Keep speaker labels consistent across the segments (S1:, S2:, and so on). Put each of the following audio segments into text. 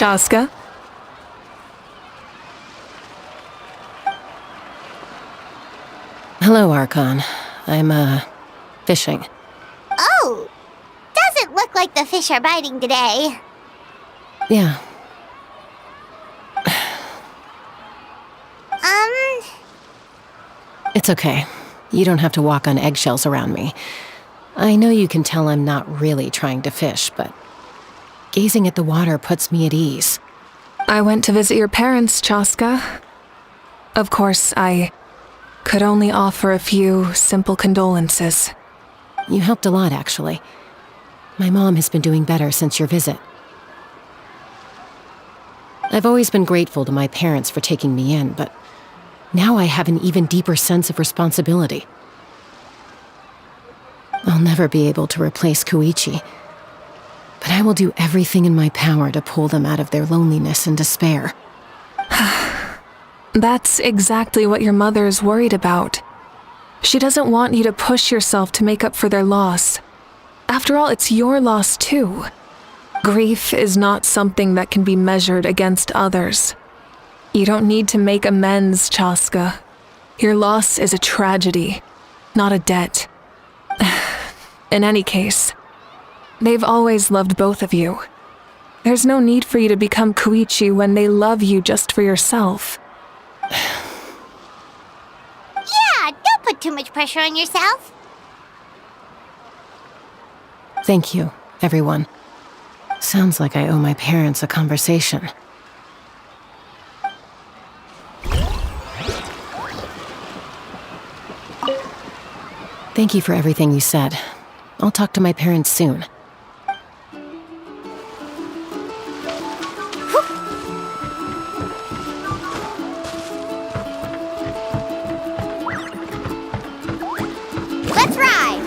S1: Chaska?
S2: Hello, Archon. I'm, fishing.
S3: Oh! Doesn't look like the fish are biting today.
S2: Yeah. It's okay. You don't have to walk on eggshells around me. I know you can tell I'm not really trying to fish, but gazing at the water puts me at ease.
S1: I went to visit your parents, Chaska. Of course, I could only offer a few simple condolences.
S2: You helped a lot, actually. My mom has been doing better since your visit. I've always been grateful to my parents for taking me in, but now I have an even deeper sense of responsibility. I'll never be able to replace Koichi, but I will do everything in my power to pull them out of their loneliness and despair.
S1: That's exactly what your mother is worried about. She doesn't want you to push yourself to make up for their loss. After all, it's your loss too. Grief is not something that can be measured against others. You don't need to make amends, Chaska. Your loss is a tragedy, not a debt. In any case, they've always loved both of you. There's no need for you to become Koichi when they love you just for yourself.
S3: Yeah, don't put too much pressure on yourself.
S2: Thank you, everyone. Sounds like I owe my parents a conversation. Thank you for everything you said. I'll talk to my parents soon.
S3: Let's ride!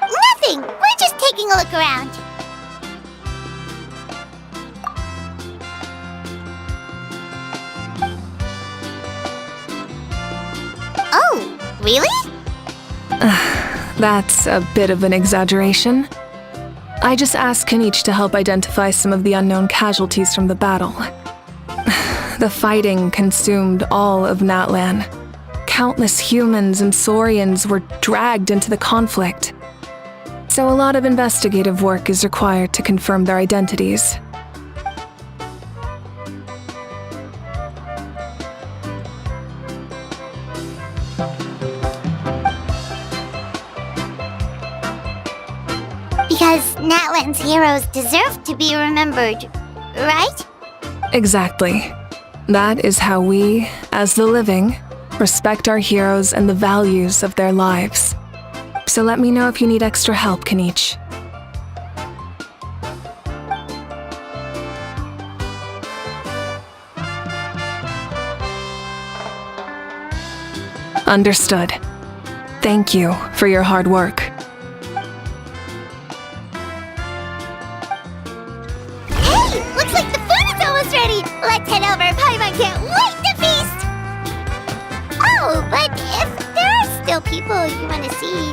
S3: Nothing! We're just taking a look around. Oh, really?
S1: That's a bit of an exaggeration. I just asked Kenichi to help identify some of the unknown casualties from the battle. The fighting consumed all of Natlan. Countless humans and Saurians were dragged into the conflict. So a lot of investigative work is required to confirm their identities.
S3: Because Natlan's heroes deserve to be remembered, right?
S1: Exactly. That is how we, as the living, respect our heroes and the values of their lives. So let me know if you need extra help, Kenichi. Understood. Thank you for your hard work.
S3: Hey, looks like the food is almost ready. Let's head over. Paimon can't wait to feast. Oh, but if there are still people you want to see,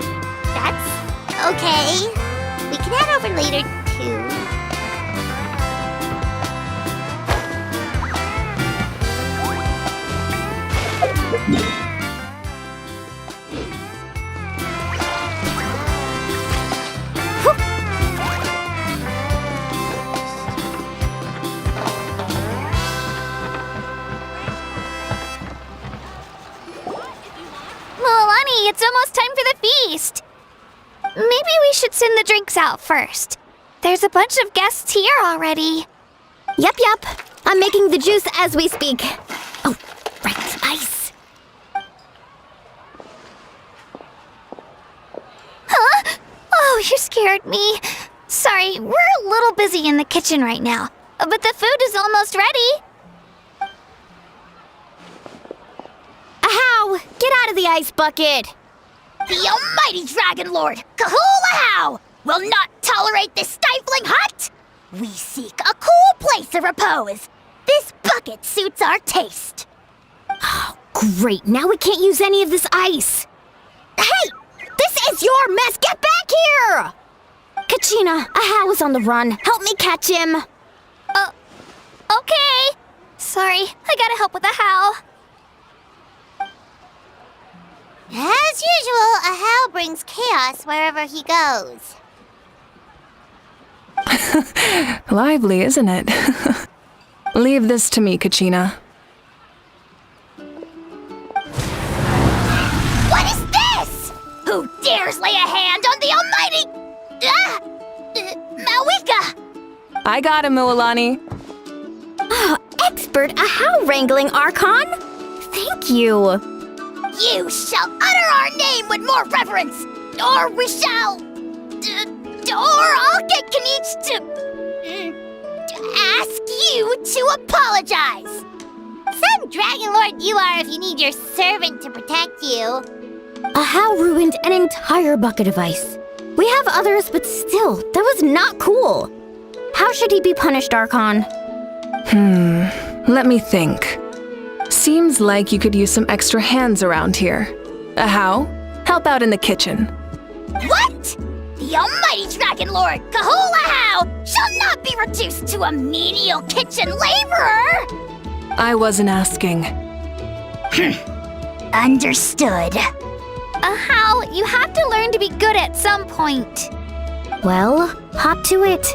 S3: that's okay. We can head over later, too.
S4: Milani, it's almost time for the feast. Maybe we should send the drinks out first. There's a bunch of guests here already.
S5: Yep. I'm making the juice as we speak. Oh, right, ice.
S4: Huh? Oh, you scared me. Sorry, we're a little busy in the kitchen right now, but the food is almost ready.
S5: Ahow! Get out of the ice bucket!
S6: The almighty Dragon Lord, Kahulahow, will not tolerate this stifling hut! We seek a cool place of repose. This bucket suits our taste.
S5: Oh, great. Now we can't use any of this ice.
S6: Hey! This is your mess! Get back here!
S5: Kachina, Ahow is on the run. Help me catch him.
S4: Okay. Sorry, I gotta help with the how.
S3: As usual, Ahau brings chaos wherever he goes.
S1: Lively, isn't it? Leave this to me, Kachina.
S6: What is this? Who dares lay a hand on the almighty... Mawika!
S1: I got him, Mualani.
S5: Oh, expert Ahow wrangling, Archon! Thank you.
S6: You shall utter our name with more reverence, or we shall... or I'll get Kniech to ask you to apologize.
S3: Some Dragon Lord you are if you need your servant to protect you.
S5: Ahow ruined an entire bucket of ice. We have others, but still, that was not cool. How should he be punished, Archon?
S1: Let me think. Seems like you could use some extra hands around here. Ahow, help out in the kitchen.
S6: What? The almighty Dragon Lord, Kahula How, shall not be reduced to a menial kitchen laborer!
S1: I wasn't asking.
S6: Understood.
S4: Ahow, you have to learn to be good at some point.
S5: Well, hop to it.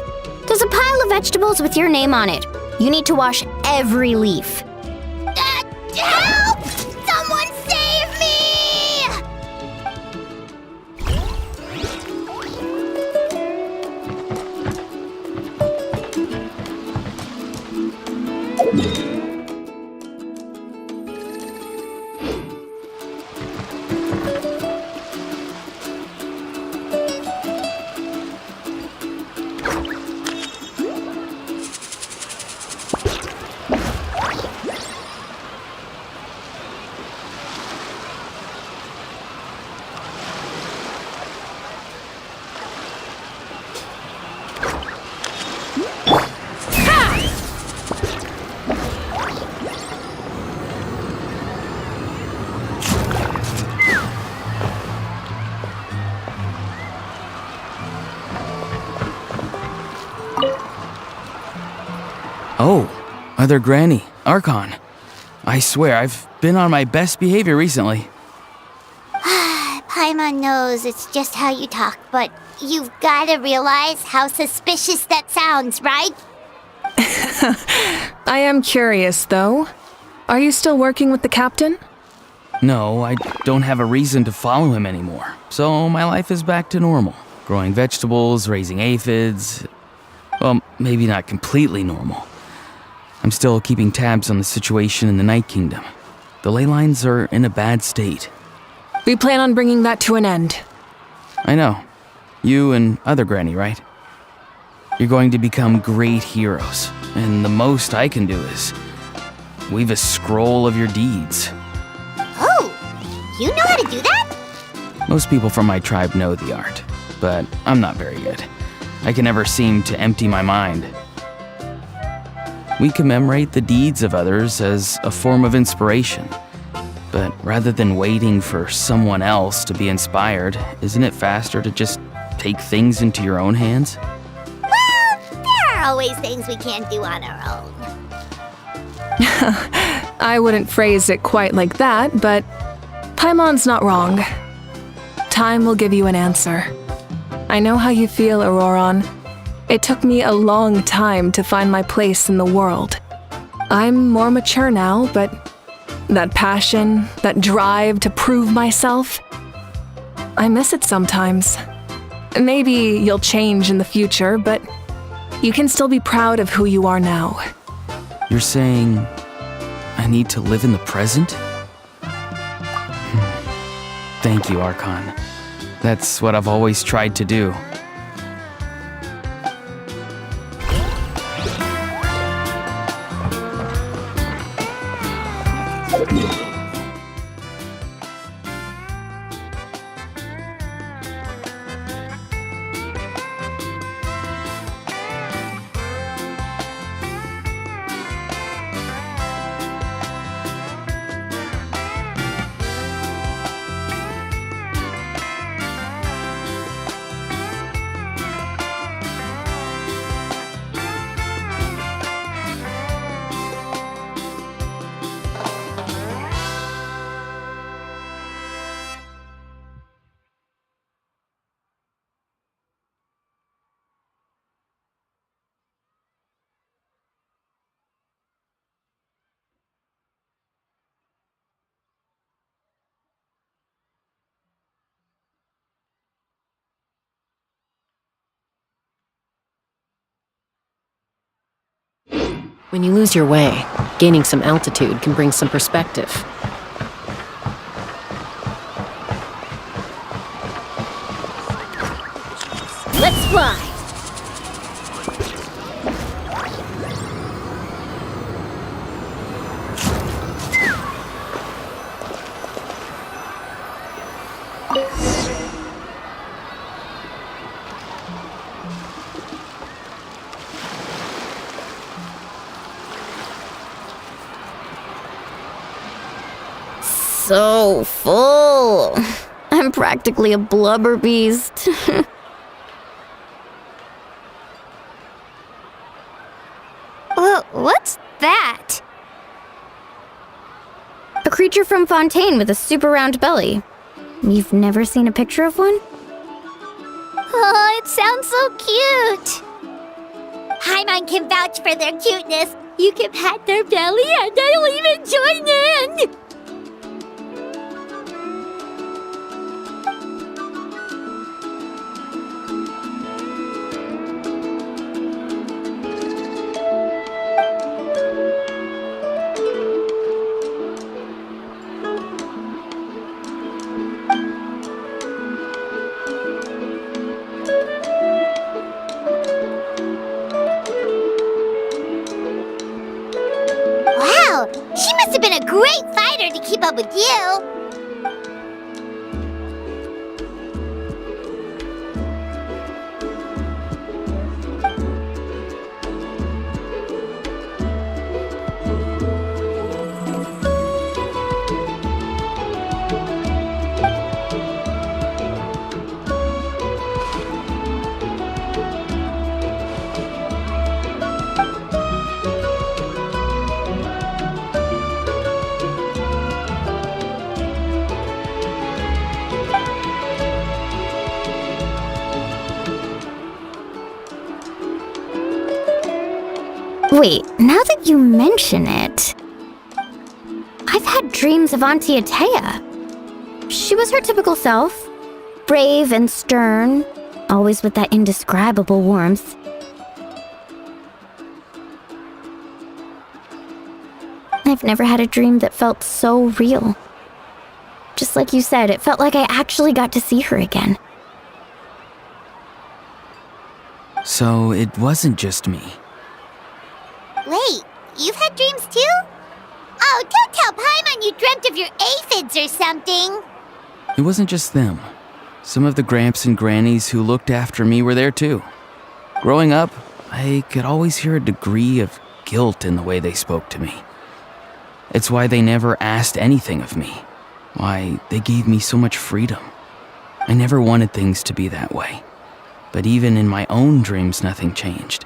S5: There's a pile of vegetables with your name on it. You need to wash every leaf.
S6: Help! Someone save me!
S7: Oh, Mother Granny, Archon. I swear, I've been on my best behavior recently.
S3: Paimon knows it's just how you talk, but you've gotta realize how suspicious that sounds, right?
S1: I am curious, though. Are you still working with the captain?
S7: No, I don't have a reason to follow him anymore, so my life is back to normal. Growing vegetables, raising aphids. Well, maybe not completely normal. I'm still keeping tabs on the situation in the Night Kingdom. The ley lines are in a bad state.
S1: We plan on bringing that to an end.
S7: I know. You and Other Granny, right? You're going to become great heroes, and the most I can do is weave a scroll of your deeds.
S3: Oh, you know how to do that?
S7: Most people from my tribe know the art, but I'm not very good. I can never seem to empty my mind. We commemorate the deeds of others as a form of inspiration. But rather than waiting for someone else to be inspired, isn't it faster to just take things into your own hands?
S3: Well, there are always things we can't do on our own.
S1: I wouldn't phrase it quite like that, but Paimon's not wrong. Time will give you an answer. I know how you feel, Auroron. It took me a long time to find my place in the world. I'm more mature now, but that passion, that drive to prove myself, I miss it sometimes. Maybe you'll change in the future, but you can still be proud of who you are now.
S7: You're saying I need to live in the present? Thank you, Archon. That's what I've always tried to do.
S2: When you lose your way, gaining some altitude can bring some perspective.
S6: Let's fly!
S5: So full. I'm practically a blubber beast.
S4: What's that?
S5: A creature from Fontaine with a super round belly. You've never seen a picture of one?
S4: Oh, it sounds so cute.
S3: Paimon can vouch for their cuteness. You can pat their belly and I'll even join in! Wow, she must have been a great fighter to keep up with you.
S5: Wait, now that you mention it, I've had dreams of Auntie Atea. She was her typical self, brave and stern, always with that indescribable warmth. I've never had a dream that felt so real. Just like you said, it felt like I actually got to see her again.
S7: So it wasn't just me.
S3: Wait, you've had dreams too? Oh, don't tell Paimon you dreamt of your aphids or something.
S7: It wasn't just them. Some of the Gramps and Grannies who looked after me were there too. Growing up, I could always hear a degree of guilt in the way they spoke to me. It's why they never asked anything of me. Why they gave me so much freedom. I never wanted things to be that way. But even in my own dreams, nothing changed.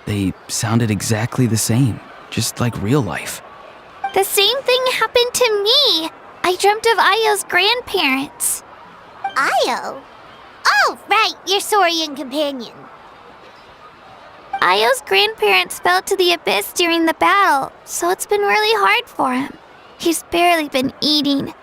S7: They sounded exactly the same, just like real life.
S4: The same thing happened to me. I dreamt of Ayo's grandparents.
S3: Ayo? Oh, right, your Saurian companion.
S4: Ayo's grandparents fell to the abyss during the battle, so it's been really hard for him. He's barely been eating.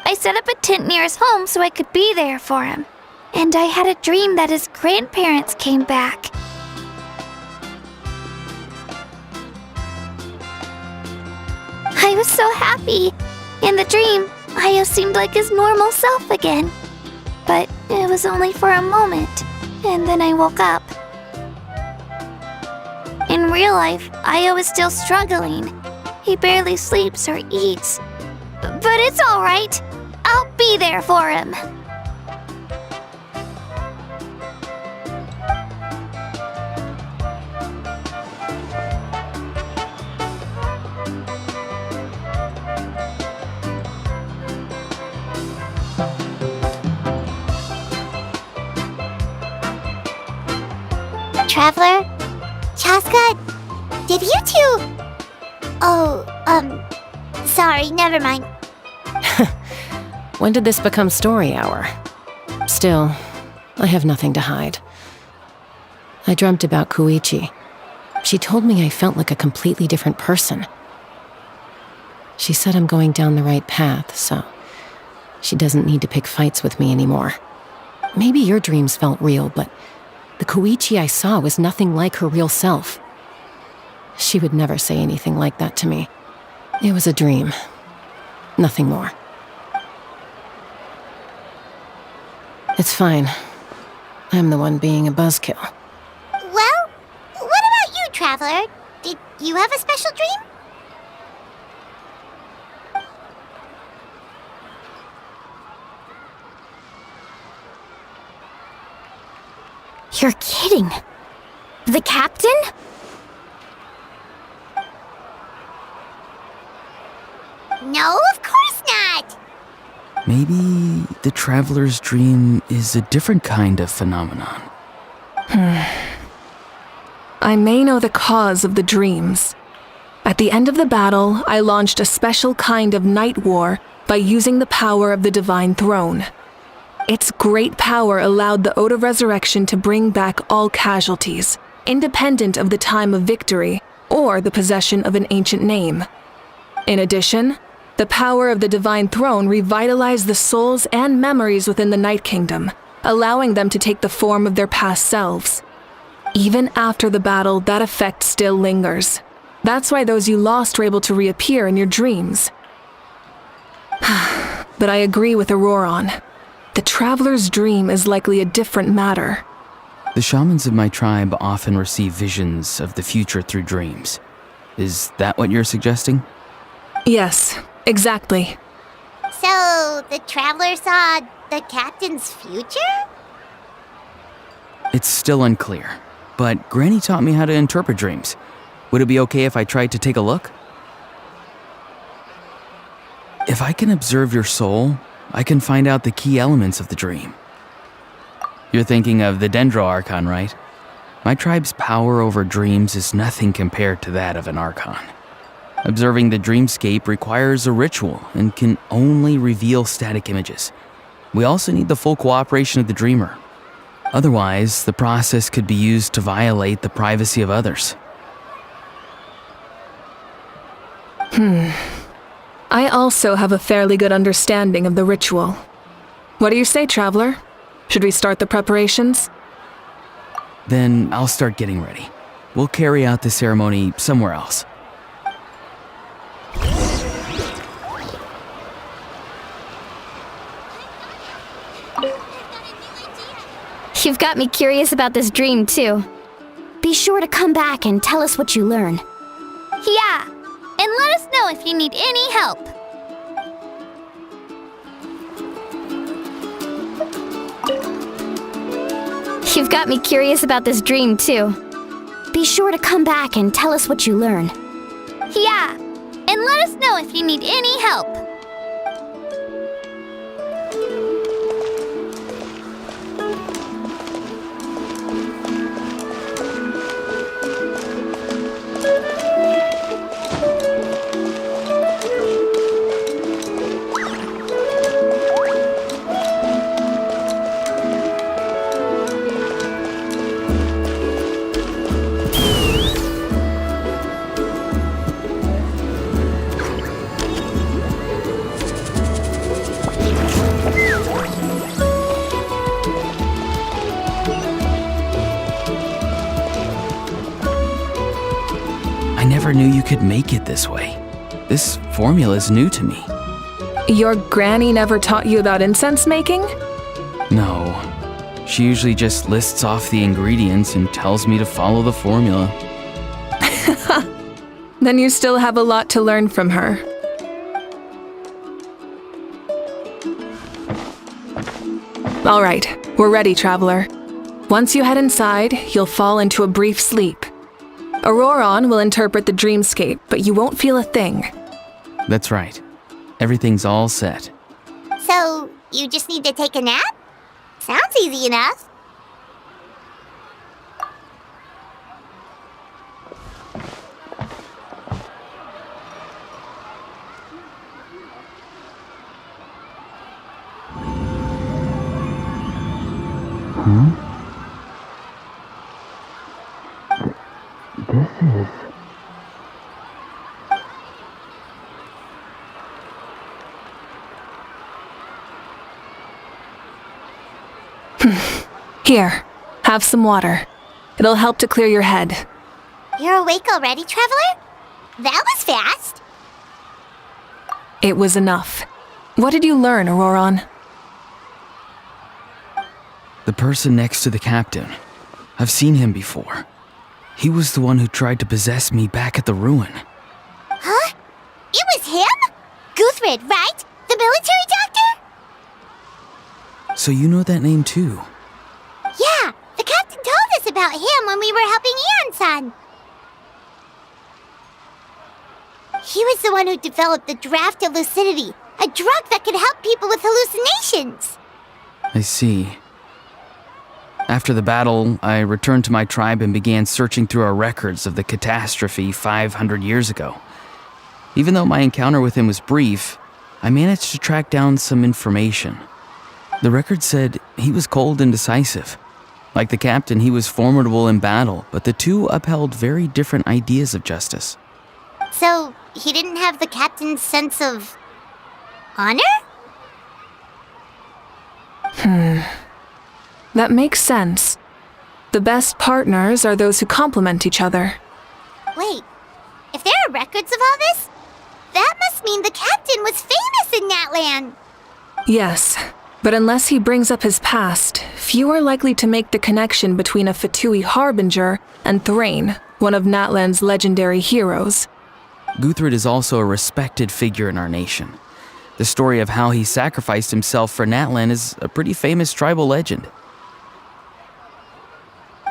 S4: I set up a tent near his home so I could be there for him. And I had a dream that his grandparents came back. I was so happy. In the dream, Ayo seemed like his normal self again. But it was only for a moment, and then I woke up. In real life, Ayo is still struggling. He barely sleeps or eats. But it's all right. I'll be there for him.
S3: Traveler? Chaska? Did you two... Oh, sorry, never mind.
S2: When did this become story hour? Still, I have nothing to hide. I dreamt about Koichi. She told me I felt like a completely different person. She said I'm going down the right path, so she doesn't need to pick fights with me anymore. Maybe your dreams felt real, but the Koichi I saw was nothing like her real self. She would never say anything like that to me. It was a dream. Nothing more. It's fine. I'm the one being a buzzkill.
S3: Well, what about you, Traveler? Did you have a special dream?
S5: You're kidding. The captain?
S3: No, of course not!
S7: Maybe the traveler's dream is a different kind of phenomenon.
S1: I may know the cause of the dreams. At the end of the battle, I launched a special kind of night war by using the power of the Divine Throne. Its great power allowed the Ode of Resurrection to bring back all casualties, independent of the time of victory or the possession of an ancient name. In addition, the power of the Divine Throne revitalized the souls and memories within the Night Kingdom, allowing them to take the form of their past selves. Even after the battle, that effect still lingers. That's why those you lost were able to reappear in your dreams. But I agree with Auroron. The traveler's dream is likely a different matter.
S7: The shamans of my tribe often receive visions of the future through dreams. Is that what you're suggesting?
S1: Yes, exactly.
S3: So, the Traveler saw the captain's future?
S7: It's still unclear, but Granny taught me how to interpret dreams. Would it be okay if I tried to take a look? If I can observe your soul, I can find out the key elements of the dream. You're thinking of the Dendro Archon, right? My tribe's power over dreams is nothing compared to that of an Archon. Observing the dreamscape requires a ritual and can only reveal static images. We also need the full cooperation of the dreamer. Otherwise, the process could be used to violate the privacy of others.
S1: I also have a fairly good understanding of the ritual. What do you say, Traveler? Should we start the preparations?
S7: Then I'll start getting ready. We'll carry out the ceremony somewhere else.
S5: You've got me curious about this dream, too. Be sure to come back and tell us what you learn.
S3: Yeah, and let us know if you need any help.
S5: You've got me curious about this dream, too. Be sure to come back and tell us what you learn.
S3: Yeah, and let us know if you need any help.
S7: I never knew you could make it this way. This formula is new to me.
S1: Your granny never taught you about incense making?
S7: No. She usually just lists off the ingredients and tells me to follow the formula.
S1: Then you still have a lot to learn from her. All right, we're ready, Traveler. Once you head inside, you'll fall into a brief sleep. Auroron will interpret the dreamscape, but you won't feel a thing.
S7: That's right. Everything's all set.
S3: So, you just need to take a nap? Sounds easy enough.
S7: This is...
S1: Here, have some water. It'll help to clear your head.
S3: You're awake already, Traveler? That was fast.
S1: It was enough. What did you learn, Auroron?
S7: The person next to the captain. I've seen him before. He was the one who tried to possess me back at the ruin.
S3: Huh? It was him? Guthrid, right? The military doctor?
S7: So you know that name too?
S3: Yeah, the captain told us about him when we were helping Eon-san. He was the one who developed the draft of lucidity, a drug that could help people with hallucinations.
S7: I see. After the battle, I returned to my tribe and began searching through our records of the catastrophe 500 years ago. Even though my encounter with him was brief, I managed to track down some information. The record said he was cold and decisive. Like the captain, he was formidable in battle, but the two upheld very different ideas of justice.
S3: So, he didn't have the captain's sense of honor?
S1: That makes sense. The best partners are those who complement each other.
S3: Wait, if there are records of all this, that must mean the captain was famous in Natlan.
S1: Yes, but unless he brings up his past, few are likely to make the connection between a Fatui harbinger and Thrain, one of Natlan's legendary heroes.
S7: Guthrid is also a respected figure in our nation. The story of how he sacrificed himself for Natlan is a pretty famous tribal legend.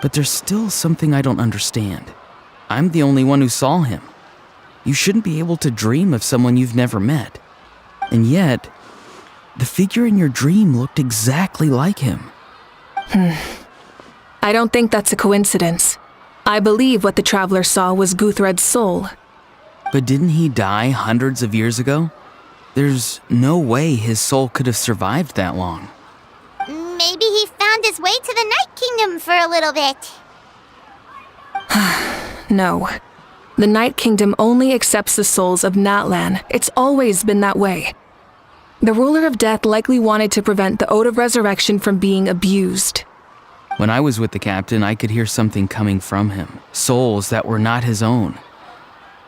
S7: But there's still something I don't understand. I'm the only one who saw him. You shouldn't be able to dream of someone you've never met. And yet, the figure in your dream looked exactly like him.
S1: I don't think that's a coincidence. I believe what the traveler saw was Guthred's soul.
S7: But didn't he die hundreds of years ago? There's no way his soul could have survived that long.
S3: Maybe he found his way to the Night Kingdom for a little bit.
S1: No. The Night Kingdom only accepts the souls of Natlan. It's always been that way. The ruler of death likely wanted to prevent the Ode of Resurrection from being abused.
S7: When I was with the captain, I could hear something coming from him, souls that were not his own.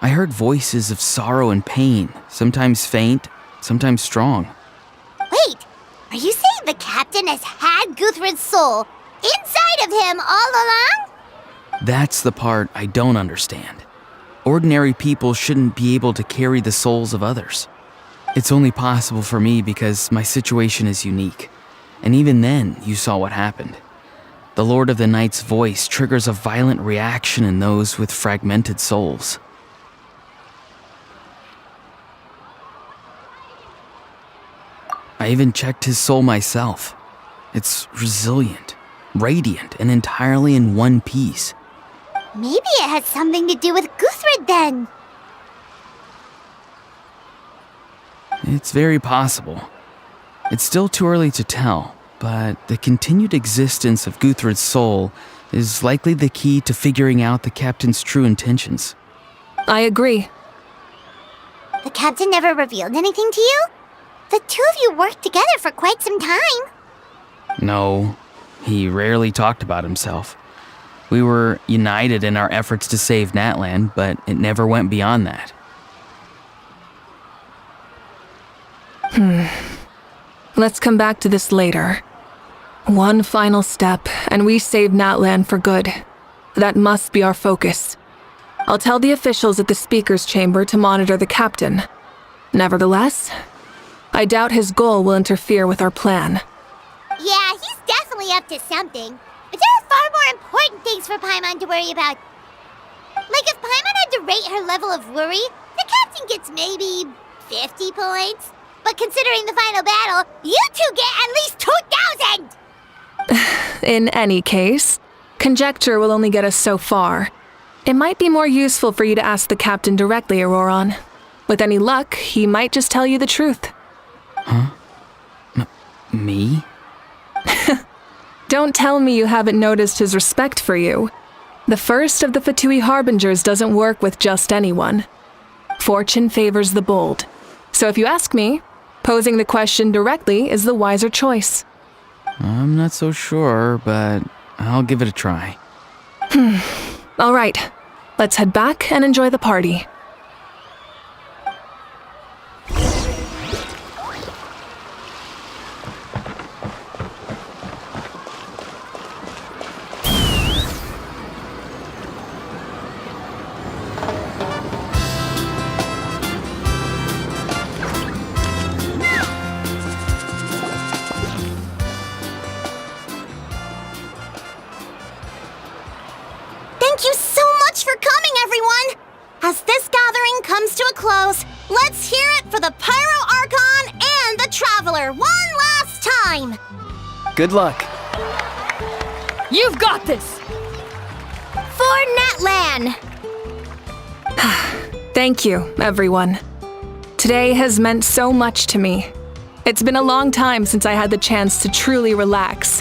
S7: I heard voices of sorrow and pain, sometimes faint, sometimes strong.
S3: Wait, are you saying the captain has had Guthrid's soul inside of him all along?
S7: That's the part I don't understand. Ordinary people shouldn't be able to carry the souls of others. It's only possible for me because my situation is unique. And even then, you saw what happened. The Lord of the Night's voice triggers a violent reaction in those with fragmented souls. I even checked his soul myself. It's resilient, radiant, and entirely in one piece.
S3: Maybe it has something to do with Guthrid then.
S7: It's very possible. It's still too early to tell, but the continued existence of Guthrid's soul is likely the key to figuring out the captain's true intentions.
S1: I agree.
S3: The captain never revealed anything to you? The two of you worked together for quite some time.
S7: No, he rarely talked about himself. We were united in our efforts to save Natlan, but it never went beyond that.
S1: Let's come back to this later. One final step, and we save Natlan for good. That must be our focus. I'll tell the officials at the speaker's chamber to monitor the captain. Nevertheless, I doubt his goal will interfere with our plan.
S3: Yeah, he's definitely up to something. But there are far more important things for Paimon to worry about. Like if Paimon had to rate her level of worry, the captain gets maybe 50 points. But considering the final battle, you two get at least 2,000!
S1: In any case, conjecture will only get us so far. It might be more useful for you to ask the captain directly, Auroron. With any luck, he might just tell you the truth.
S7: Huh? Me?
S1: Don't tell me you haven't noticed his respect for you. The first of the Fatui Harbingers doesn't work with just anyone. Fortune favors the bold. So if you ask me, posing the question directly is the wiser choice.
S7: I'm not so sure, but I'll give it a try.
S1: All right, let's head back and enjoy the party.
S6: Thank you so much for coming, everyone! As this gathering comes to a close, let's hear it for the Pyro Archon and the Traveler one last time!
S7: Good luck.
S2: You've got this!
S5: For Netlan!
S1: Thank you, everyone. Today has meant so much to me. It's been a long time since I had the chance to truly relax.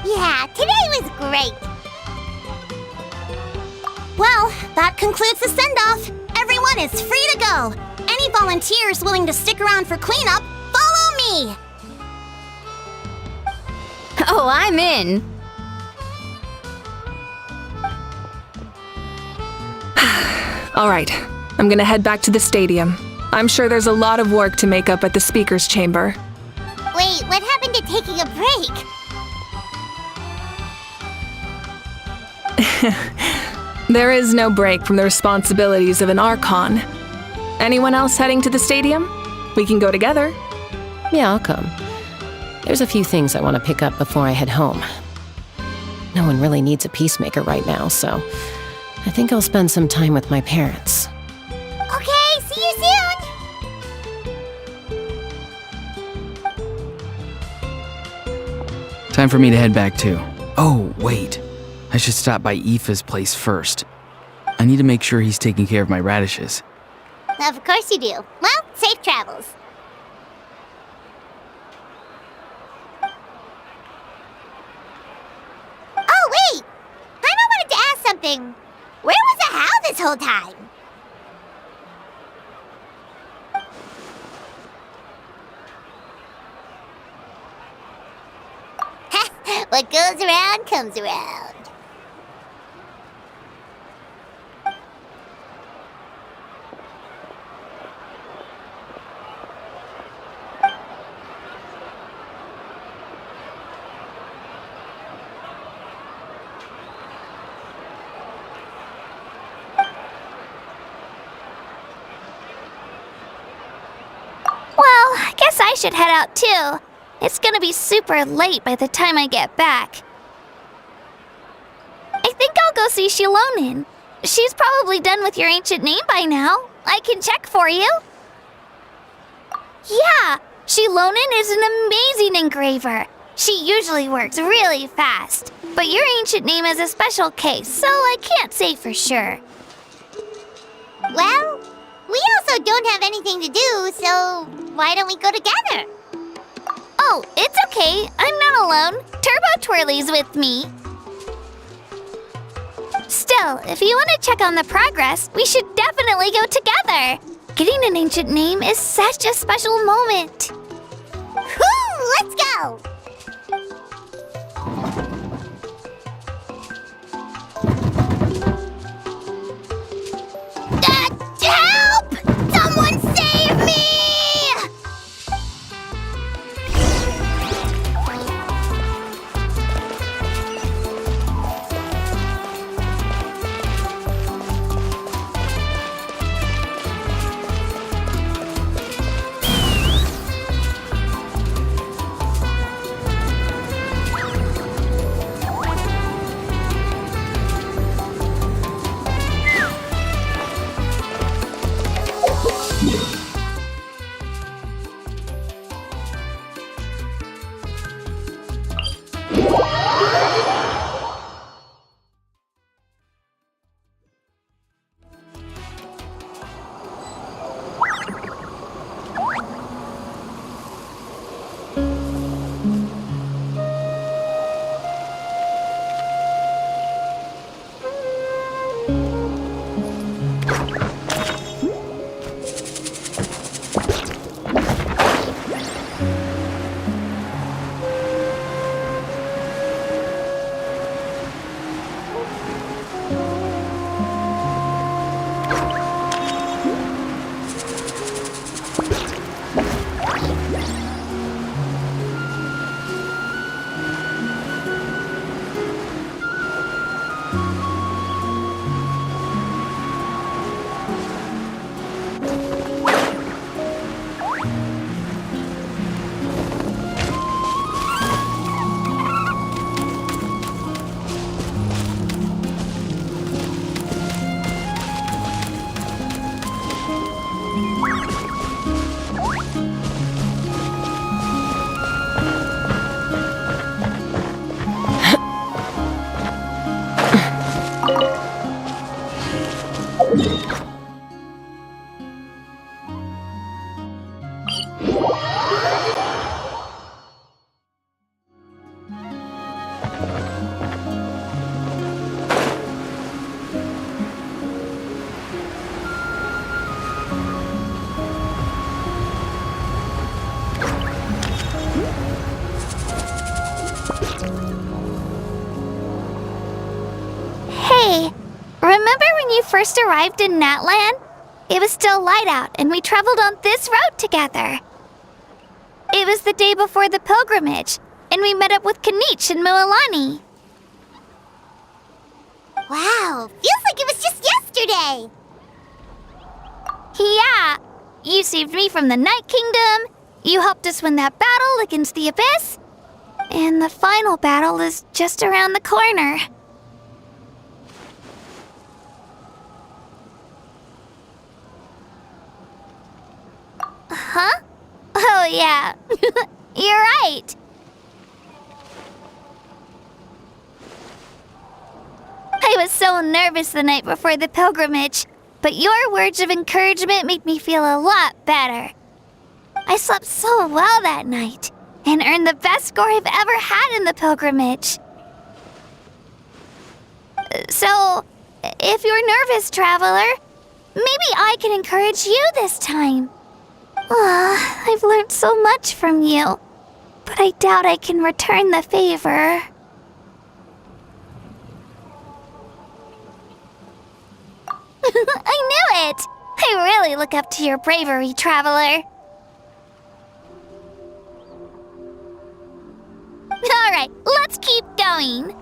S3: Yeah, today was great.
S6: Well, that concludes the send-off. Everyone is free to go. Any volunteers willing to stick around for cleanup, follow me!
S5: Oh, I'm in.
S1: All right, I'm gonna head back to the stadium. I'm sure there's a lot of work to make up at the speaker's chamber.
S3: Wait, what happened to taking a break?
S1: There is no break from the responsibilities of an Archon. Anyone else heading to the stadium? We can go together.
S2: Yeah, I'll come. There's a few things I want to pick up before I head home. No one really needs a peacemaker right now, so I think I'll spend some time with my parents.
S3: Okay, see you soon!
S7: Time for me to head back too. Oh, wait. I should stop by Aoife's place first. I need to make sure he's taking care of my radishes.
S3: Of course you do. Well, safe travels. Oh, wait! I wanted to ask something. Where was the How this whole time? What goes around comes around.
S4: Well, I guess I should head out too. It's gonna be super late by the time I get back. I think I'll go see Shilonin. She's probably done with your ancient name by now. I can check for you. Yeah, Shilonin is an amazing engraver. She usually works really fast. But your ancient name is a special case, so I can't say for sure.
S3: Well, we also don't have anything to do, so why don't we go together?
S4: Oh, it's okay. I'm not alone. Turbo Twirly's with me. Still, if you want to check on the progress, we should definitely go together. Getting an ancient name is such a special moment.
S3: Whoo, let's go! Help! Someone save me!
S4: Hey, remember when you first arrived in Natland? It was still light out, and we traveled on this road together. It was the day before the pilgrimage, and we met up with Kanich and Mualani.
S3: Wow, feels like it was just yesterday.
S4: Yeah, you saved me from the Night Kingdom, you helped us win that battle against the Abyss, and the final battle is just around the corner. Huh? Oh, yeah. You're right. I was so nervous the night before the pilgrimage, but your words of encouragement made me feel a lot better. I slept so well that night and earned the best score I've ever had in the pilgrimage. So, if you're nervous, traveler, maybe I can encourage you this time. I've learned so much from you, but I doubt I can return the favor. I knew it! I really look up to your bravery, traveler. Alright, let's keep going.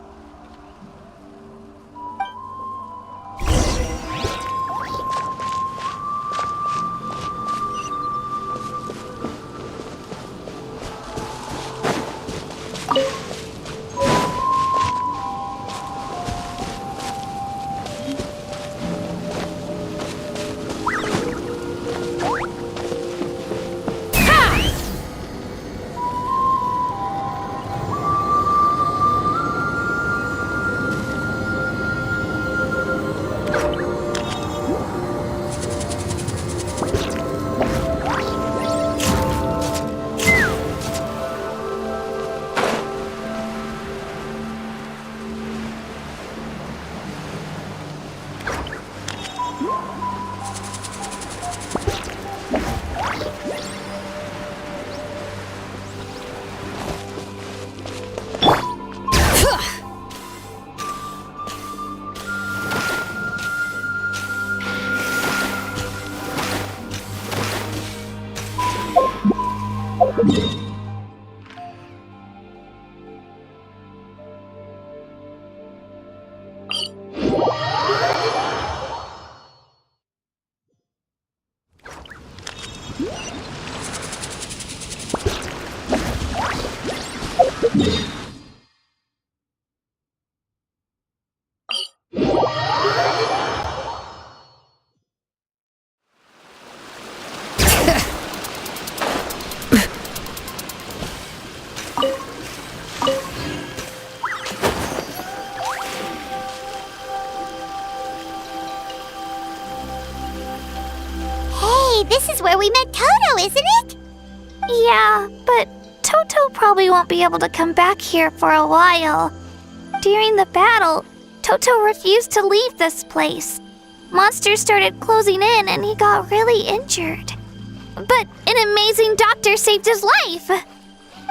S3: Hey, this is where we met Toto, isn't it?
S4: Yeah, but Toto probably won't be able to come back here for a while. During the battle, Toto refused to leave this place. Monsters started closing in and he got really injured. But an amazing doctor saved his life.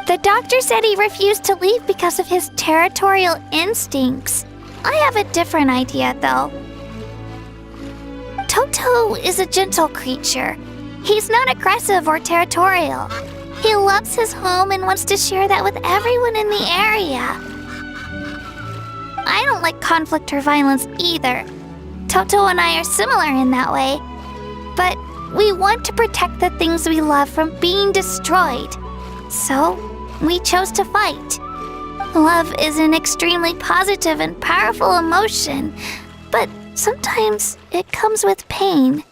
S4: The doctor said he refused to leave because of his territorial instincts. I have a different idea, though. Toto is a gentle creature. He's not aggressive or territorial. He loves his home and wants to share that with everyone in the area. I don't like conflict or violence either. Toto and I are similar in that way. But we want to protect the things we love from being destroyed. So, we chose to fight. Love is an extremely positive and powerful emotion, but sometimes it comes with pain.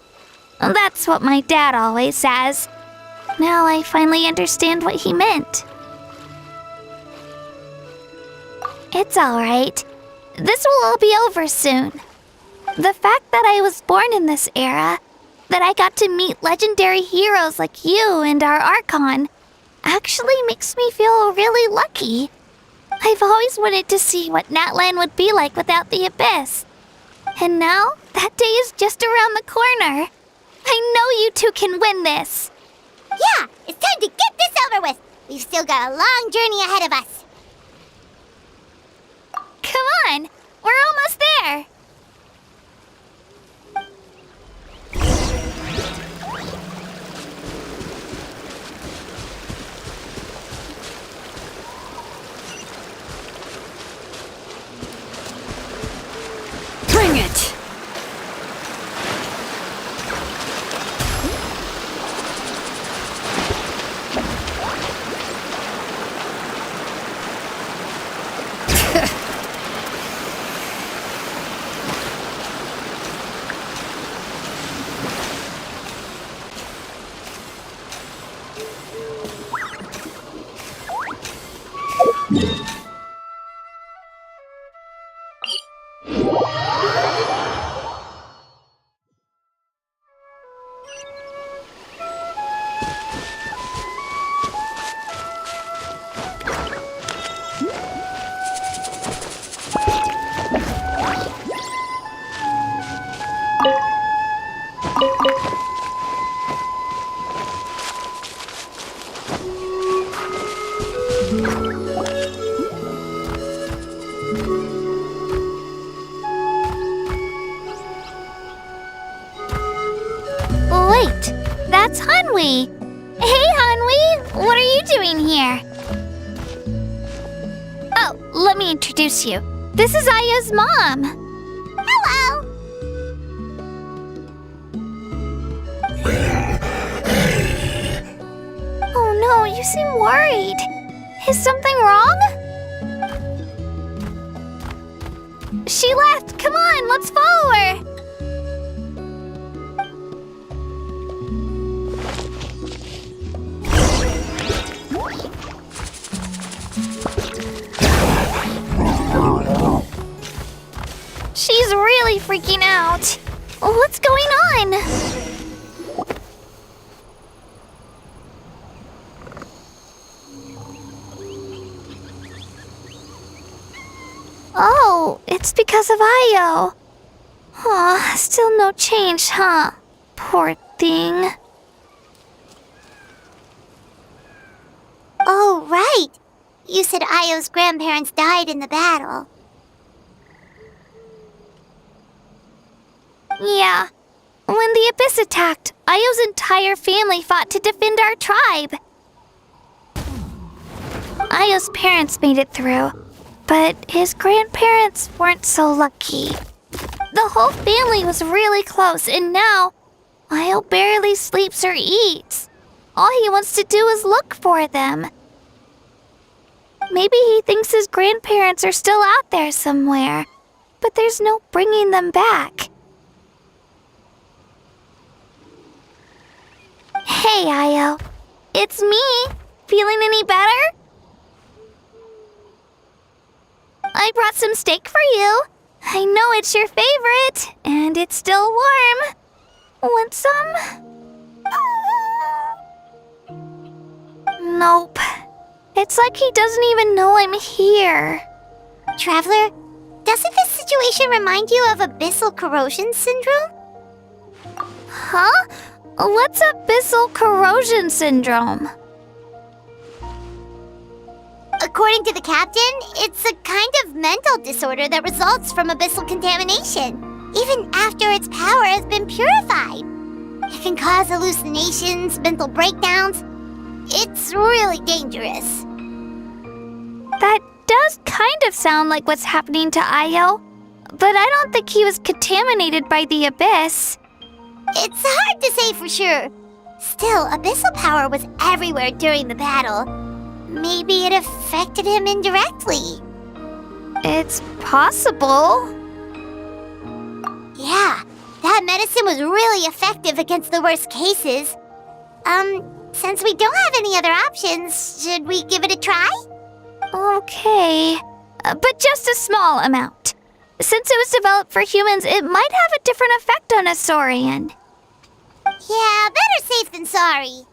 S4: That's what my dad always says. Now I finally understand what he meant. It's alright. This will all be over soon. The fact that I was born in this era, that I got to meet legendary heroes like you and our Archon, actually makes me feel really lucky. I've always wanted to see what Natlan would be like without the Abyss. And now, that day is just around the corner. I know you two can win this.
S3: Yeah, it's time to get this over with. We've still got a long journey ahead of us.
S4: Come on, we're almost there.
S6: Bring it!
S4: Wait, that's Hanwi. Hey, Hanwi, what are you doing here? Oh, let me introduce you. This is Aya's mom.
S3: Hello!
S4: Oh no, you seem worried. Is something wrong? She left. Come on, let's follow her. She's really freaking out. What's going on? Oh, it's because of Io. Aw, still no change, huh? Poor thing.
S3: Oh, right. You said Io's grandparents died in the battle.
S4: Yeah. When the Abyss attacked, Io's entire family fought to defend our tribe. Io's parents made it through, but his grandparents weren't so lucky. The whole family was really close, and now Io barely sleeps or eats. All he wants to do is look for them. Maybe he thinks his grandparents are still out there somewhere, but there's no bringing them back. Hey, Io. It's me. Feeling any better? I brought some steak for you. I know it's your favorite, and it's still warm. Want some? Nope. It's like he doesn't even know I'm here.
S3: Traveler, doesn't this situation remind you of abyssal corrosion syndrome?
S4: Huh? What's abyssal corrosion syndrome?
S3: According to the captain, it's a kind of mental disorder that results from abyssal contamination, even after its power has been purified. It can cause hallucinations, mental breakdowns. It's really dangerous.
S4: That does kind of sound like what's happening to Io, but I don't think he was contaminated by the Abyss.
S3: It's hard to say for sure. Still, abyssal power was everywhere during the battle. Maybe it affected him indirectly.
S4: It's possible.
S3: Yeah, that medicine was really effective against the worst cases. Since we don't have any other options, should we give it a try?
S4: Okay, but just a small amount. Since it was developed for humans, it might have a different effect on a Saurian.
S3: Yeah, better safe than sorry.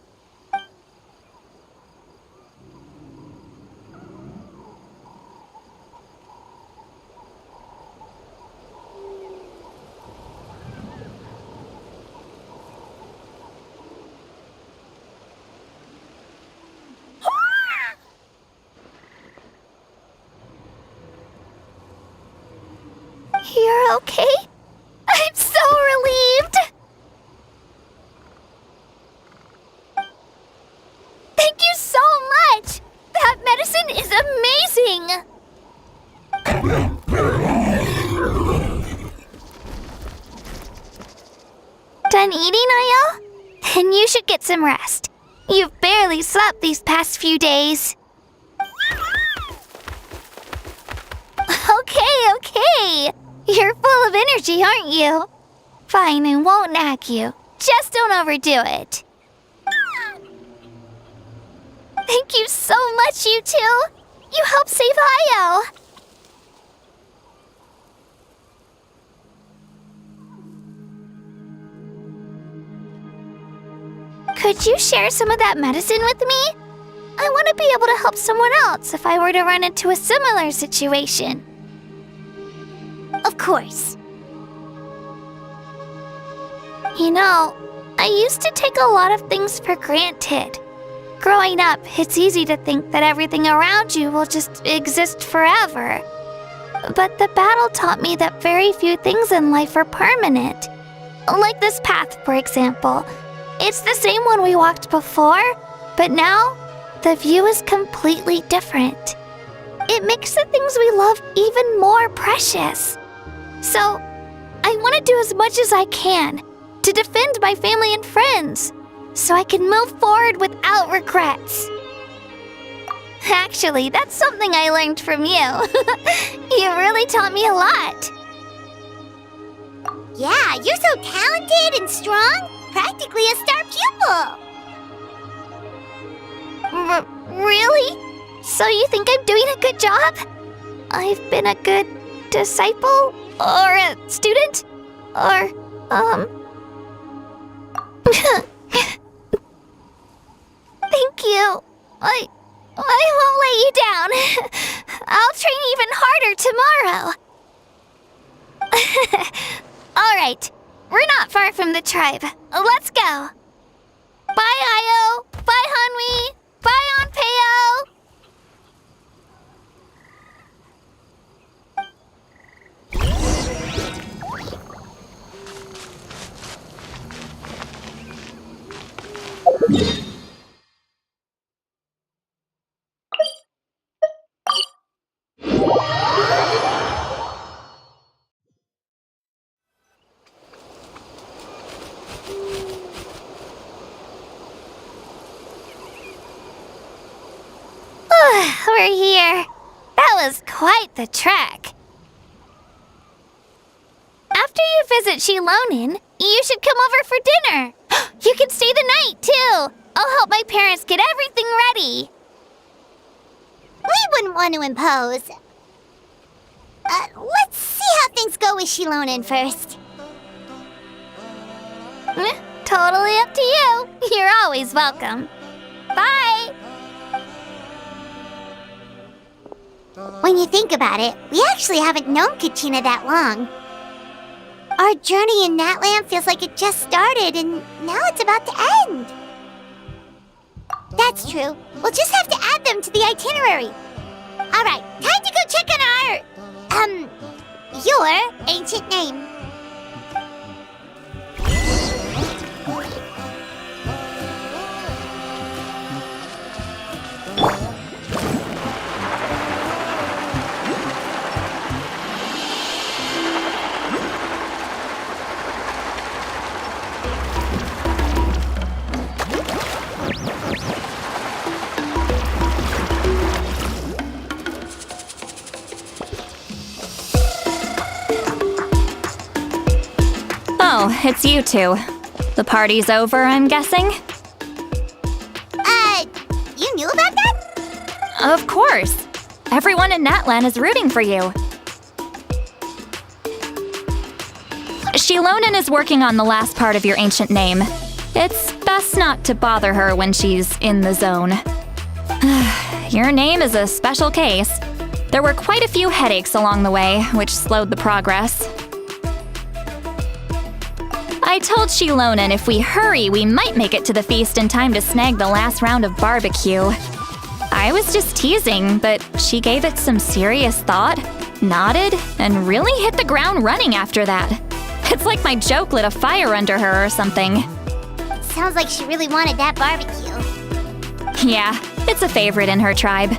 S4: You're okay? I'm so relieved! Thank you so much! That medicine is amazing! Done eating, Ayo? Then you should get some rest. You've barely slept these past few days. Okay. You're full of energy, aren't you? Fine, I won't nag you. Just don't overdo it. Thank you so much, you two. You helped save Ayo. Could you share some of that medicine with me? I want to be able to help someone else if I were to run into a similar situation.
S3: Of course.
S4: You know, I used to take a lot of things for granted. Growing up, it's easy to think that everything around you will just exist forever. But the battle taught me that very few things in life are permanent. Like this path, for example. It's the same one we walked before, but now the view is completely different. It makes the things we love even more precious. So, I want to do as much as I can to defend my family and friends, so I can move forward without regrets. Actually, that's something I learned from you. You really taught me a lot.
S3: Yeah, you're so talented and strong. Practically a star pupil.
S4: Really? So you think I'm doing a good job? I've been a good disciple? Or a student? Or, Thank you. I won't let you down. I'll train even harder tomorrow. All right. We're not far from the tribe. Let's go. Bye, Ayo. Bye, Hanwi. Bye, Onpeo. We're here. That was quite the trek. After you visit Shilonin, you should come over for dinner. You can stay the night, too. I'll help my parents get everything ready.
S3: We wouldn't want to impose. Let's see how things go with Shilonin first.
S4: Totally up to you. You're always welcome. Bye.
S3: When you think about it, we actually haven't known Katina that long. Our journey in Natland feels like it just started and now it's about to end. That's true. We'll just have to add them to the itinerary. Alright, time to go check on your ancient name.
S8: Oh, it's you two. The party's over, I'm guessing?
S3: You knew about that?
S8: Of course. Everyone in Natlan is rooting for you. Shilonin is working on the last part of your ancient name. It's best not to bother her when she's in the zone. Your name is a special case. There were quite a few headaches along the way, which slowed the progress. I told Shilonin if we hurry, we might make it to the feast in time to snag the last round of barbecue. I was just teasing, but she gave it some serious thought. nodded, and really hit the ground running after that. It's like my joke lit a fire under her or something.
S3: Sounds like she really wanted that barbecue.
S8: Yeah, it's a favorite in her tribe.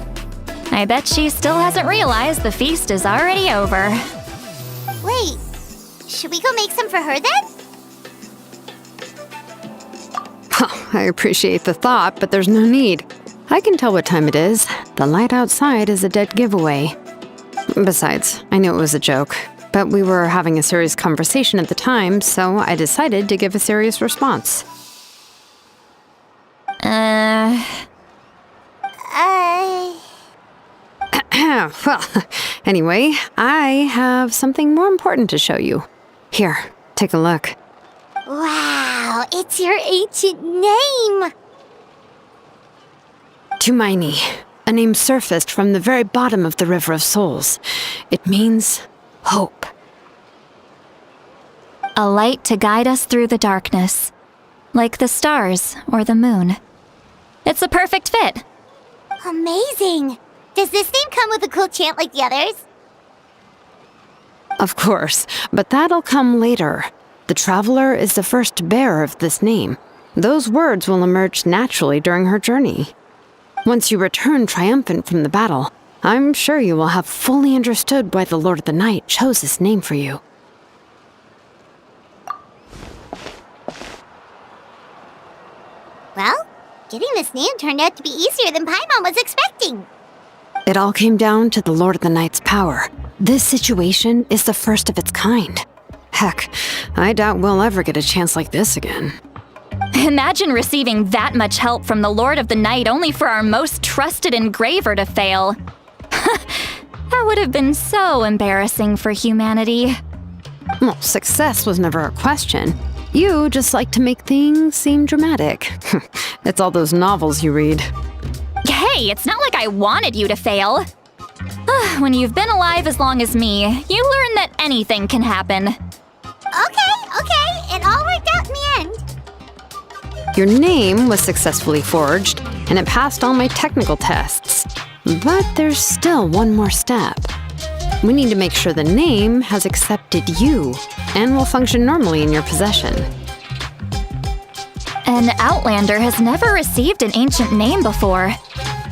S8: I bet she still hasn't realized the feast is already over.
S3: Wait, should we go make some for her then?
S9: I appreciate the thought, but there's no need. I can tell what time it is. The light outside is a dead giveaway. Besides, I knew it was a joke, but we were having a serious conversation at the time, so I decided to give a serious response. Well, anyway, I have something more important to show you. Here, take a look.
S3: Wow, it's your ancient name!
S9: Tumaini, a name surfaced from the very bottom of the River of Souls. It means hope.
S8: A light to guide us through the darkness, like the stars or the moon. It's a perfect fit.
S3: Amazing! Does this name come with a cool chant like the others?
S9: Of course, but that'll come later. The Traveler is the first bearer of this name. Those words will emerge naturally during her journey. Once you return triumphant from the battle, I'm sure you will have fully understood why the Lord of the Night chose this name for you.
S3: Well, getting this name turned out to be easier than Paimon was expecting.
S9: It all came down to the Lord of the Night's power. This situation is the first of its kind. Heck, I doubt we'll ever get a chance like this again.
S8: Imagine receiving that much help from the Lord of the Night only for our most trusted engraver to fail. That would have been so embarrassing for humanity.
S9: Well, success was never a question. You just like to make things seem dramatic. It's all those novels you read.
S8: Hey, it's not like I wanted you to fail. When you've been alive as long as me, you learn that anything can happen.
S3: Okay, it all worked out in the end.
S9: Your name was successfully forged, and it passed all my technical tests. But there's still one more step. We need to make sure the name has accepted you and will function normally in your possession.
S8: An Outlander has never received an ancient name before.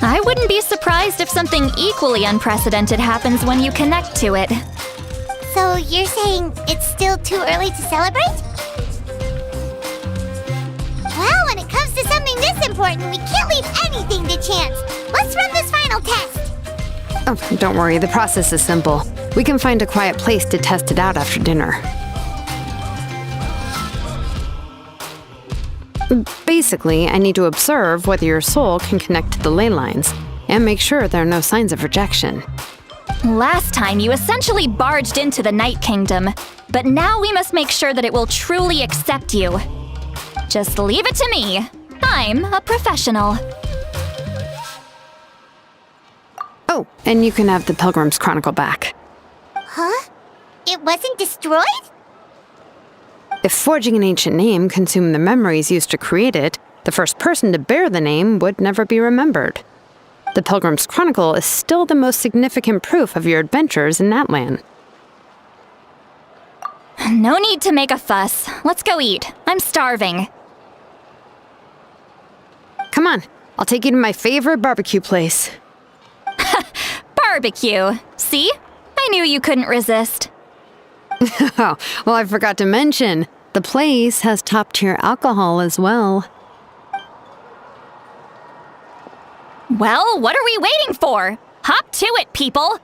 S8: I wouldn't be surprised if something equally unprecedented happens when you connect to it.
S3: So you're saying it's still too early to celebrate? Well, when it comes to something this important, we can't leave anything to chance. Let's run this final test.
S9: Oh, don't worry, the process is simple. We can find a quiet place to test it out after dinner. Basically, I need to observe whether your soul can connect to the ley lines, and make sure there are no signs of rejection.
S8: Last time, you essentially barged into the Night Kingdom, but now we must make sure that it will truly accept you. Just leave it to me. I'm a professional.
S9: Oh, and you can have the Pilgrim's Chronicle back.
S3: Huh? It wasn't destroyed?
S9: If forging an ancient name consumed the memories used to create it, the first person to bear the name would never be remembered. The Pilgrim's Chronicle is still the most significant proof of your adventures in that land.
S8: No need to make a fuss. Let's go eat. I'm starving.
S9: Come on, I'll take you to my favorite barbecue place.
S8: Barbecue. See? I knew you couldn't resist.
S9: Oh, well, I forgot to mention, the place has top-tier alcohol as well.
S8: Well, what are we waiting for? Hop to it, people!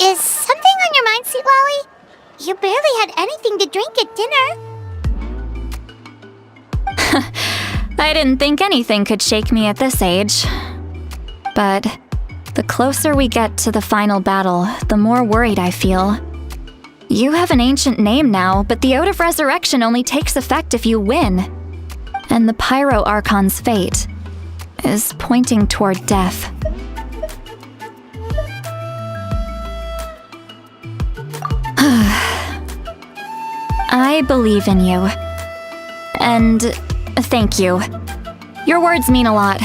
S3: Is something on your mind, Sweet Lolly? You barely had anything to drink at dinner.
S8: I didn't think anything could shake me at this age. But the closer we get to the final battle, the more worried I feel. You have an ancient name now, but the Oath of Resurrection only takes effect if you win. And the Pyro Archon's fate is pointing toward death. I believe in you. And thank you. Your words mean a lot.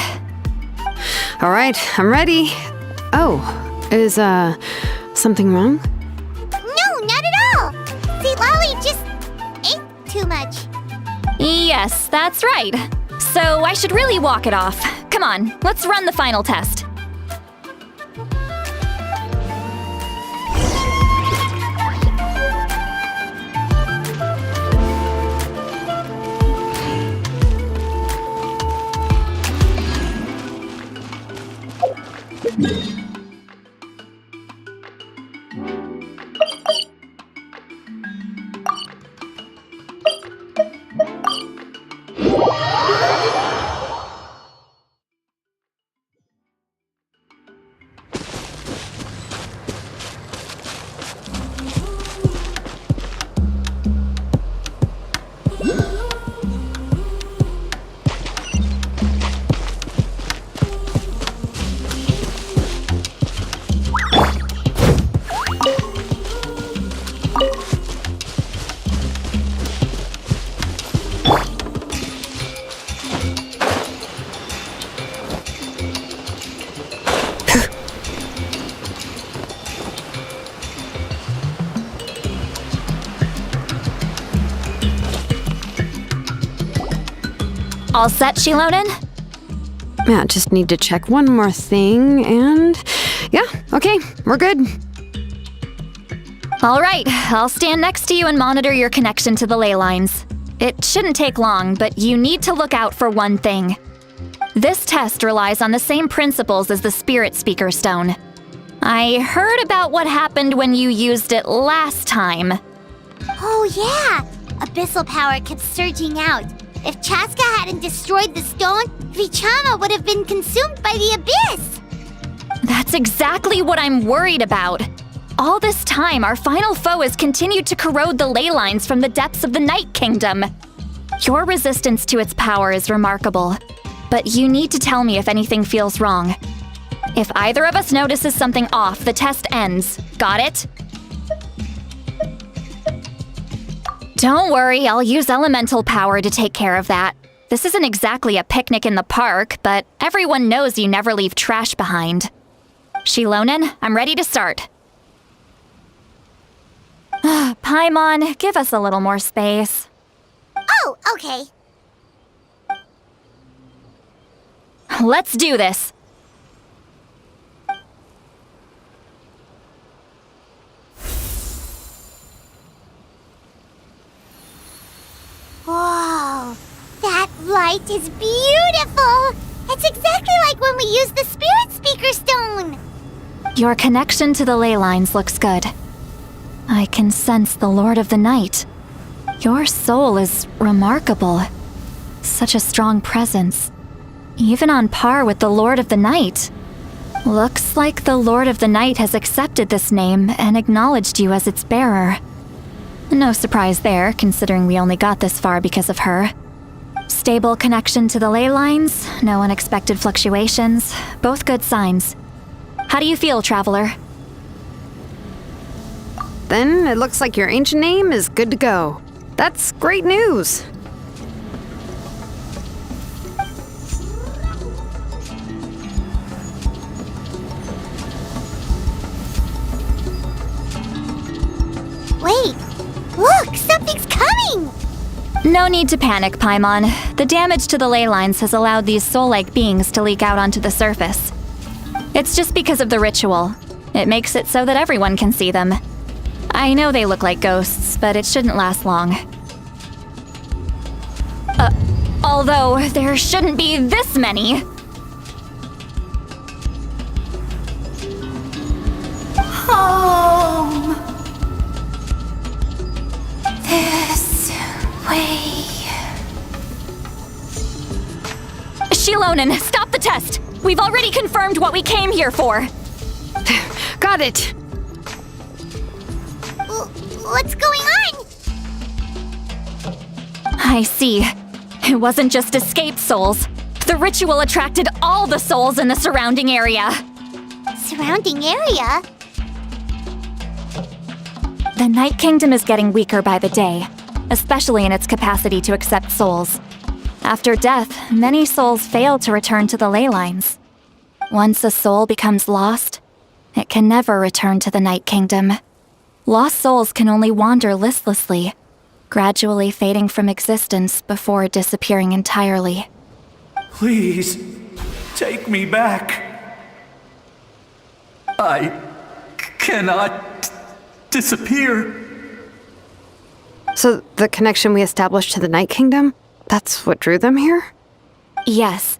S9: All right, I'm ready. Oh, is, something wrong?
S3: No, not at all. See, Lolly just ate too much.
S8: Yes, that's right. So I should really walk it off. Come on, let's run the final test. All set, Shilonen?
S9: Yeah, just need to check one more thing, and yeah, okay, we're good.
S8: All right, I'll stand next to you and monitor your connection to the ley lines. It shouldn't take long, but you need to look out for one thing. This test relies on the same principles as the Spirit Speaker Stone. I heard about what happened when you used it last time.
S3: Oh yeah, abyssal power kept surging out. If Chaska hadn't destroyed the stone, Vichama would have been consumed by the abyss!
S8: That's exactly what I'm worried about. All this time, our final foe has continued to corrode the ley lines from the depths of the Night Kingdom. Your resistance to its power is remarkable, but you need to tell me if anything feels wrong. If either of us notices something off, the test ends. Got it? Don't worry, I'll use elemental power to take care of that. This isn't exactly a picnic in the park, but everyone knows you never leave trash behind. Shilonen, I'm ready to start. Paimon, give us a little more space.
S3: Oh, okay.
S8: Let's do this.
S3: Whoa, that light is beautiful! It's exactly like when we used the Spirit Speaker Stone!
S8: Your connection to the ley lines looks good. I can sense the Lord of the Night. Your soul is remarkable. Such a strong presence. Even on par with the Lord of the Night. Looks like the Lord of the Night has accepted this name and acknowledged you as its bearer. No surprise there, considering we only got this far because of her. Stable connection to the ley lines, no unexpected fluctuations, both good signs. How do you feel, Traveler?
S9: Then it looks like your ancient name is good to go. That's great news.
S3: Wait, look, something's coming!
S8: No need to panic, Paimon. The damage to the ley lines has allowed these soul-like beings to leak out onto the surface. It's just because of the ritual. It makes it so that everyone can see them. I know they look like ghosts, but it shouldn't last long. Although there shouldn't be this many.
S4: Home. This way.
S8: Shilonen, stop the test! We've already confirmed what we came here for.
S9: Got it!
S3: What's going on?
S8: I see. It wasn't just escaped souls. The ritual attracted all the souls in the surrounding area.
S3: Surrounding area?
S8: The Night Kingdom is getting weaker by the day, especially in its capacity to accept souls. After death, many souls fail to return to the ley lines. Once a soul becomes lost, it can never return to the Night Kingdom. Lost souls can only wander listlessly, gradually fading from existence before disappearing entirely.
S10: Please, take me back. I cannot disappear.
S9: So the connection we established to the Night Kingdom, that's what drew them here?
S8: Yes.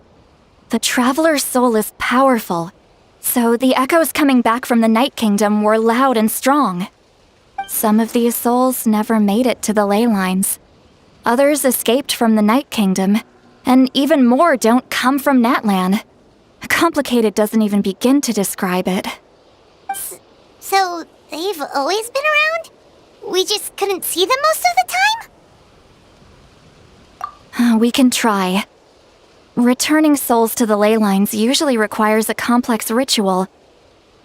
S8: The Traveler's soul is powerful, so the echoes coming back from the Night Kingdom were loud and strong. Some of these souls never made it to the ley lines. Others escaped from the Night Kingdom, and even more don't come from Natlan. Complicated doesn't even begin to describe it.
S3: So, they've always been around? We just couldn't see them most of the time?
S8: We can try. Returning souls to the ley lines usually requires a complex ritual,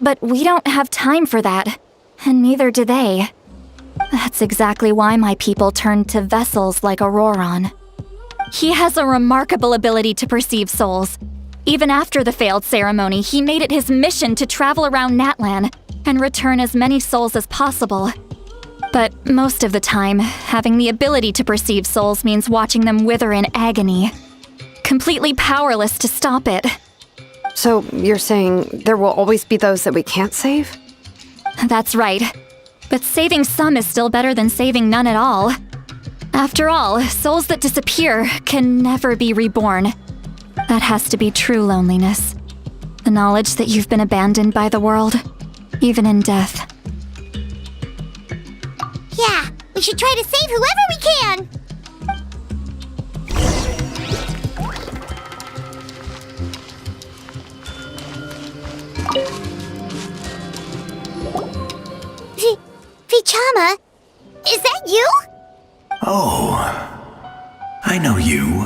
S8: but we don't have time for that, and neither do they. That's exactly why my people turned to vessels like Auroron. He has a remarkable ability to perceive souls. Even after the failed ceremony, he made it his mission to travel around Natlan and return as many souls as possible. But most of the time, having the ability to perceive souls means watching them wither in agony. Completely powerless to stop it.
S9: So you're saying there will always be those that we can't save?
S8: That's right. But saving some is still better than saving none at all. After all, souls that disappear can never be reborn. That has to be true loneliness. The knowledge that you've been abandoned by the world, even in death.
S3: Yeah, we should try to save whoever we can! Vichama, is that you?
S10: Oh, I know you.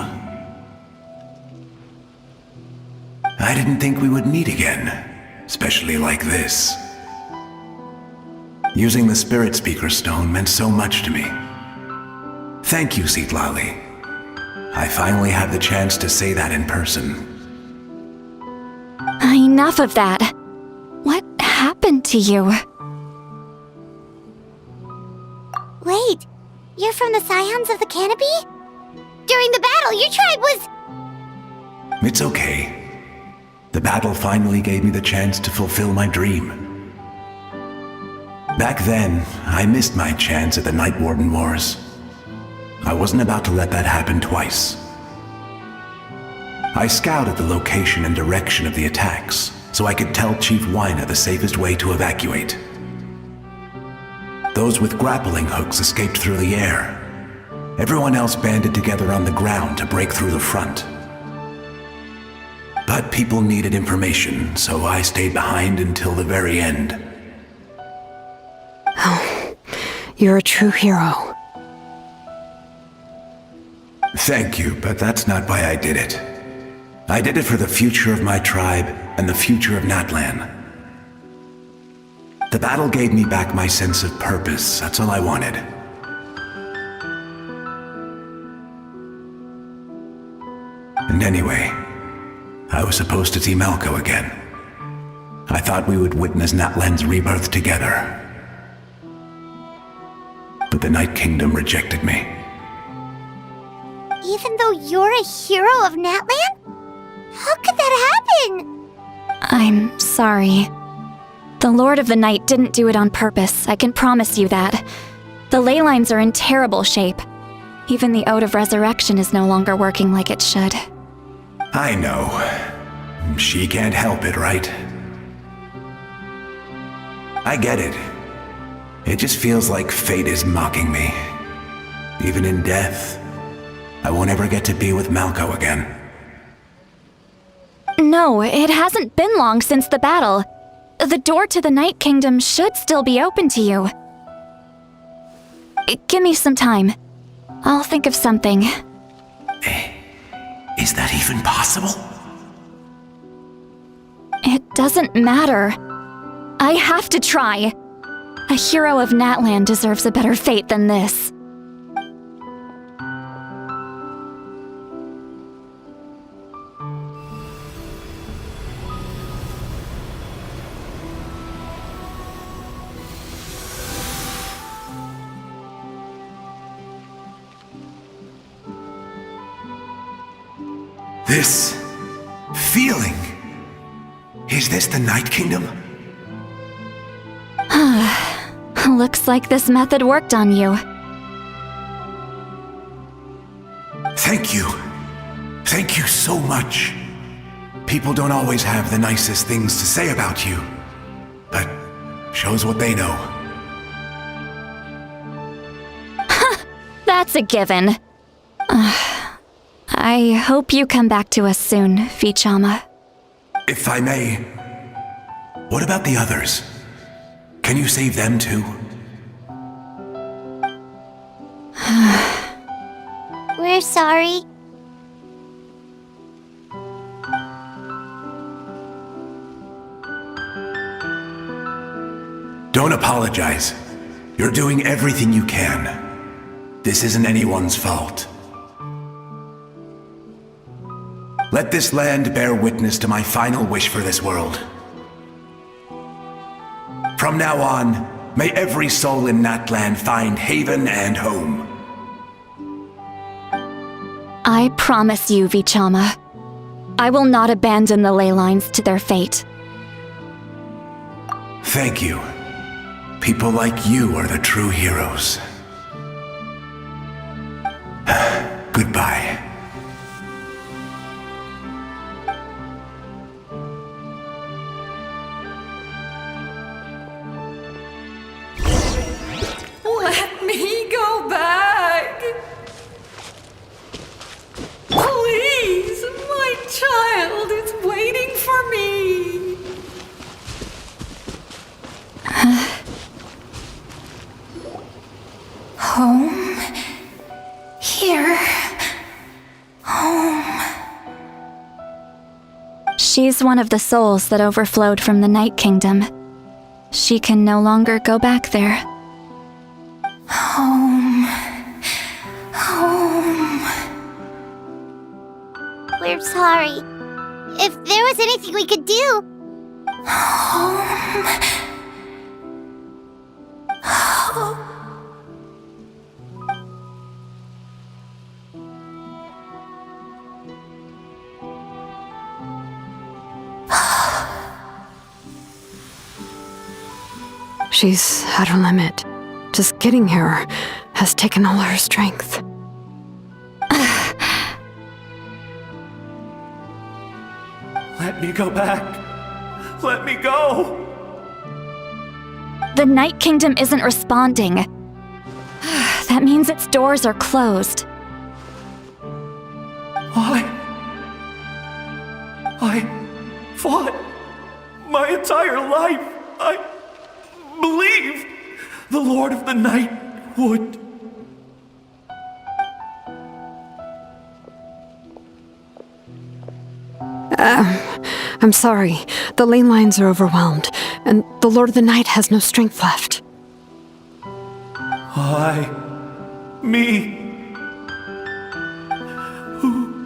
S10: I didn't think we would meet again, especially like this. Using the Spirit Speaker Stone meant so much to me. Thank you, Citlali. I finally had the chance to say that in person.
S8: Enough of that. What happened to you?
S3: Wait, you're from the Scions of the Canopy? During the battle, your tribe was...
S10: It's okay. The battle finally gave me the chance to fulfill my dream. Back then, I missed my chance at the Night Warden Wars. I wasn't about to let that happen twice. I scouted the location and direction of the attacks, so I could tell Chief Wyna the safest way to evacuate. Those with grappling hooks escaped through the air. Everyone else banded together on the ground to break through the front. But people needed information, so I stayed behind until the very end.
S9: Oh, you're a true hero.
S10: Thank you, but that's not why I did it. I did it for the future of my tribe and the future of Natlan. The battle gave me back my sense of purpose, that's all I wanted. And anyway, I was supposed to see Malco again. I thought we would witness Natlan's rebirth together. But the Night Kingdom rejected me.
S3: Even though you're a hero of Natlan? How could that happen?
S8: I'm sorry. The Lord of the Night didn't do it on purpose, I can promise you that. The ley lines are in terrible shape. Even the Ode of Resurrection is no longer working like it should.
S10: I know. She can't help it, right? I get it. It just feels like fate is mocking me. Even in death, I won't ever get to be with Malco again.
S8: No, it hasn't been long since the battle. The door to the Night Kingdom should still be open to you. Give me some time. I'll think of something.
S10: Is that even possible?
S8: It doesn't matter. I have to try. A hero of Natland deserves a better fate than this.
S10: This feeling. Is this the Night Kingdom?
S8: Looks like this method worked on you.
S10: Thank you. Thank you so much. People don't always have the nicest things to say about you, but shows what they know.
S8: That's a given. I hope you come back to us soon, Vichama.
S10: If I may, what about the others? Can you save them too?
S3: We're sorry.
S10: Don't apologize. You're doing everything you can. This isn't anyone's fault. Let this land bear witness to my final wish for this world. From now on, may every soul in Natland find haven and home.
S8: I promise you, Vichama. I will not abandon the ley lines to their fate.
S10: Thank you. People like you are the true heroes. Goodbye.
S1: Let me go back. Please, my child is waiting for me.
S8: Home? Here? Home? She's one of the souls that overflowed from the Night Kingdom. She can no longer go back there. Home. Home.
S3: We're sorry. If there was anything we could do.
S8: Home. Home.
S9: She's at her limit. Just getting here has taken all her strength.
S11: Let me go back. Let me go.
S8: The Night Kingdom isn't responding. That means its doors are closed.
S11: I fought my entire life. I believed the Lord of the Night would.
S9: I'm sorry. The ley lines are overwhelmed, and the Lord of the Night has no strength left.
S11: Me. Who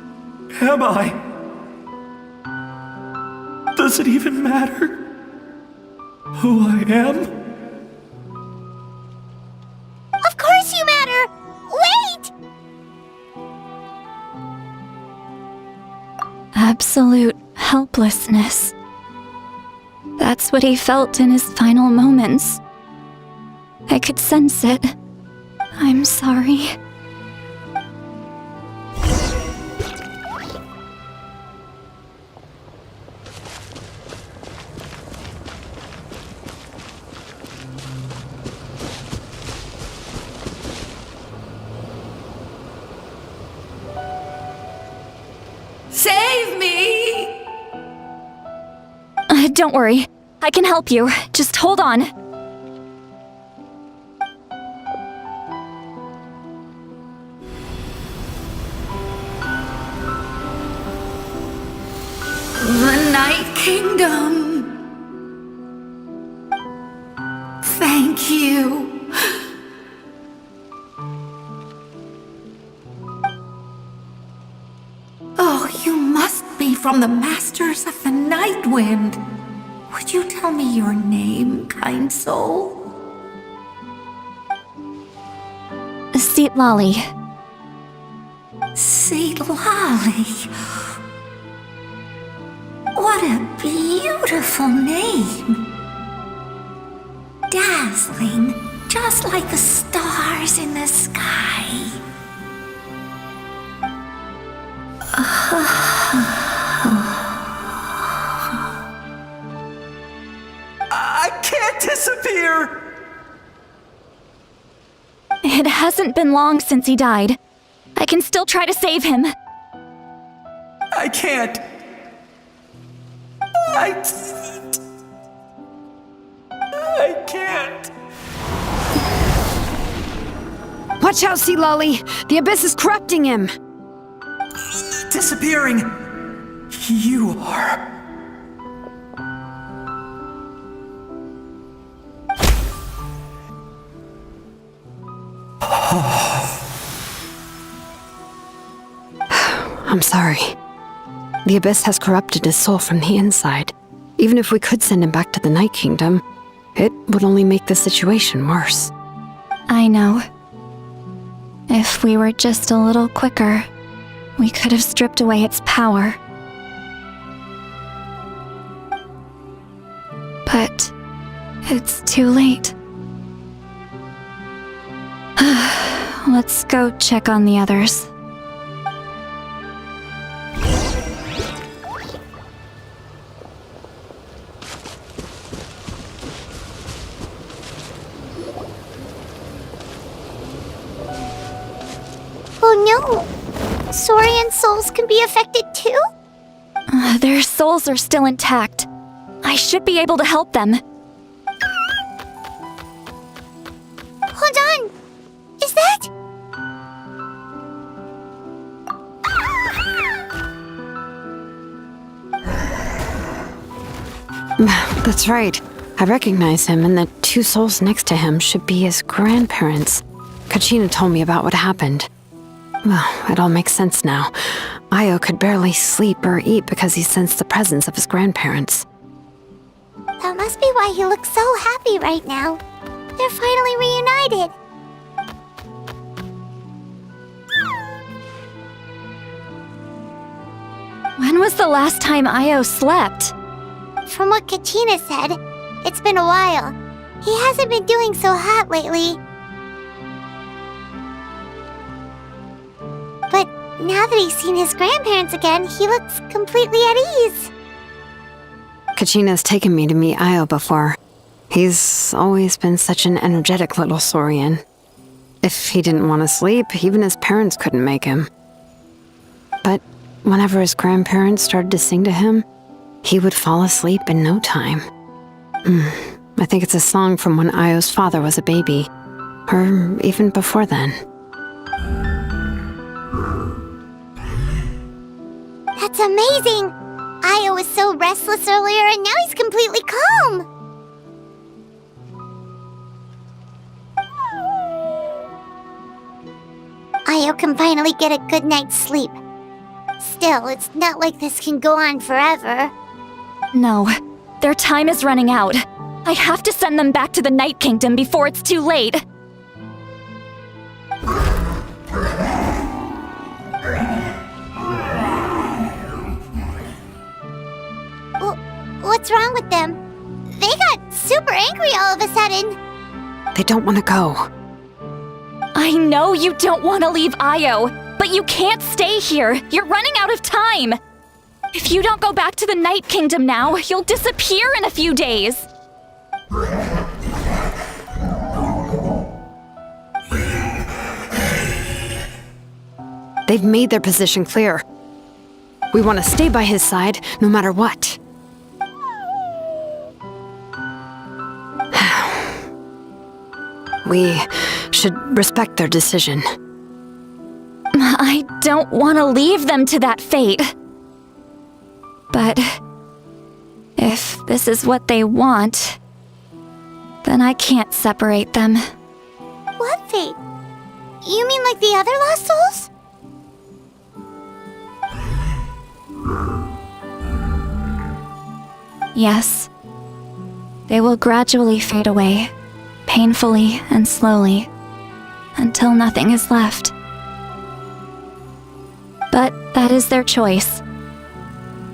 S11: am I? Does it even matter who I am?
S3: Of course you matter! Wait!
S8: Absolute helplessness. That's what he felt in his final moments. I could sense it. I'm sorry.
S1: Save me!
S8: Don't worry. I can help you. Just hold on.
S12: The Night Kingdom. Thank you. Oh, you must be from the Masters of the Night Wind. Would you tell me your name, kind soul?
S8: Seat Lolly.
S12: Seat Lolly. What a beautiful name. Dazzling, just like the stars in the sky.
S11: I can't disappear!
S8: It hasn't been long since he died. I can still try to save him.
S11: I can't. I can't.
S9: Watch out, Sea Lolly! The abyss is corrupting him!
S11: Disappearing. You are.
S9: I'm sorry. The abyss has corrupted his soul from the inside. Even if we could send him back to the Night Kingdom, it would only make the situation worse.
S8: I know. If we were just a little quicker, we could have stripped away its power. But it's too late. Let's go check on the others.
S3: Oh no! Saurian souls can be affected too?
S8: Their souls are still intact. I should be able to help them.
S3: Hold on! Is that?
S9: That's right. I recognize him, and the two souls next to him should be his grandparents. Kachina told me about what happened. Well, it all makes sense now. Io could barely sleep or eat because he sensed the presence of his grandparents.
S3: That must be why he looks so happy right now. They're finally reunited.
S8: When was the last time Io slept?
S3: From what Kachina said, it's been a while. He hasn't been doing so hot lately. But now that he's seen his grandparents again, he looks completely at ease.
S9: Kachina's taken me to meet Io before. He's always been such an energetic little saurian. If he didn't want to sleep, even his parents couldn't make him. But whenever his grandparents started to sing to him, he would fall asleep in no time. I think it's a song from when Io's father was a baby, or even before then.
S3: That's amazing! Io was so restless earlier and now he's completely calm! Io can finally get a good night's sleep. Still, it's not like this can go on forever.
S8: No, their time is running out. I have to send them back to the Night Kingdom before it's too late.
S3: What's wrong with them? They got super angry all of a sudden.
S9: They don't want to go.
S8: I know you don't want to leave Io, but you can't stay here. You're running out of time. If you don't go back to the Night Kingdom now, you'll disappear in a few days.
S9: They've made their position clear. We want to stay by his side, no matter what. We should respect their decision.
S8: I don't want to leave them to that fate. But if this is what they want, then I can't separate them.
S3: What fate? You mean like the other lost souls?
S8: Yes. They will gradually fade away, painfully and slowly, until nothing is left. But that is their choice.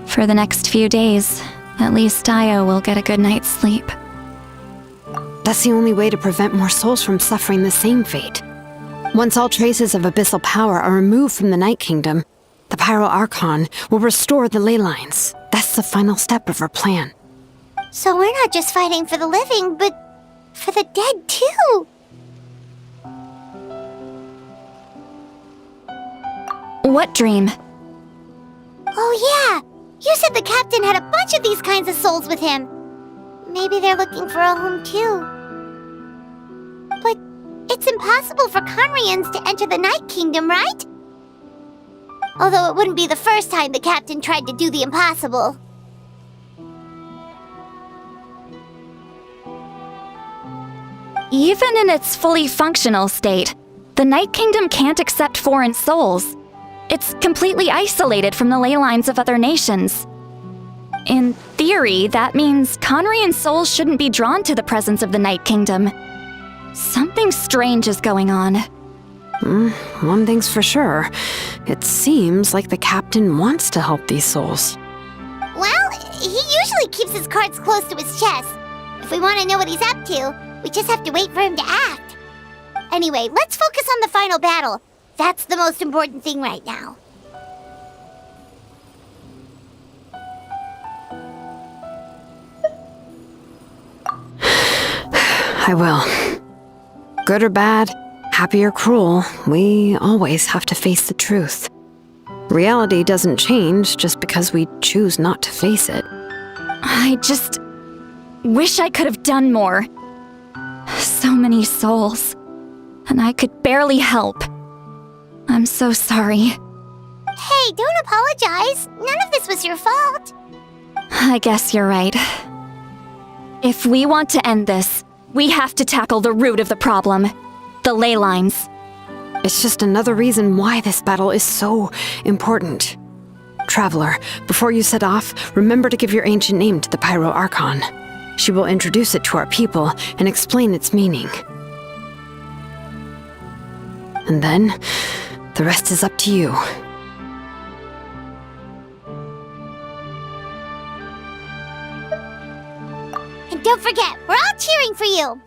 S8: For the next few days, at least Io will get a good night's sleep.
S9: That's the only way to prevent more souls from suffering the same fate. Once all traces of abyssal power are removed from the Night Kingdom, the Pyro Archon will restore the ley lines. That's the final step of our plan.
S3: So we're not just fighting for the living, but for the dead too.
S8: What dream?
S3: Oh yeah, you said the captain had a bunch of these kinds of souls with him. Maybe they're looking for a home too. But it's impossible for Conrians to enter the Night Kingdom, right? Although it wouldn't be the first time the captain tried to do the impossible.
S8: Even in its fully functional state, the Night Kingdom can't accept foreign souls. It's completely isolated from the ley lines of other nations. In theory, that means Conrian souls shouldn't be drawn to the presence of the Night Kingdom. Something strange is going on.
S9: One thing's for sure. It seems like the captain wants to help these souls.
S3: Well, he usually keeps his cards close to his chest. If we want to know what he's up to, we just have to wait for him to act. Anyway, let's focus on the final battle. That's the most important thing right now.
S9: I will. Good or bad, happy or cruel, we always have to face the truth. Reality doesn't change just because we choose not to face it.
S8: I just wish I could have done more. So many souls, and I could barely help. I'm so sorry.
S3: Hey, don't apologize. None of this was your fault.
S8: I guess you're right. If we want to end this, we have to tackle the root of the problem, the ley lines.
S9: It's just another reason why this battle is so important. Traveler, before you set off, remember to give your ancient name to the Pyro Archon. She will introduce it to our people and explain its meaning. And then, the rest is up to you.
S3: And don't forget, we're all cheering for you.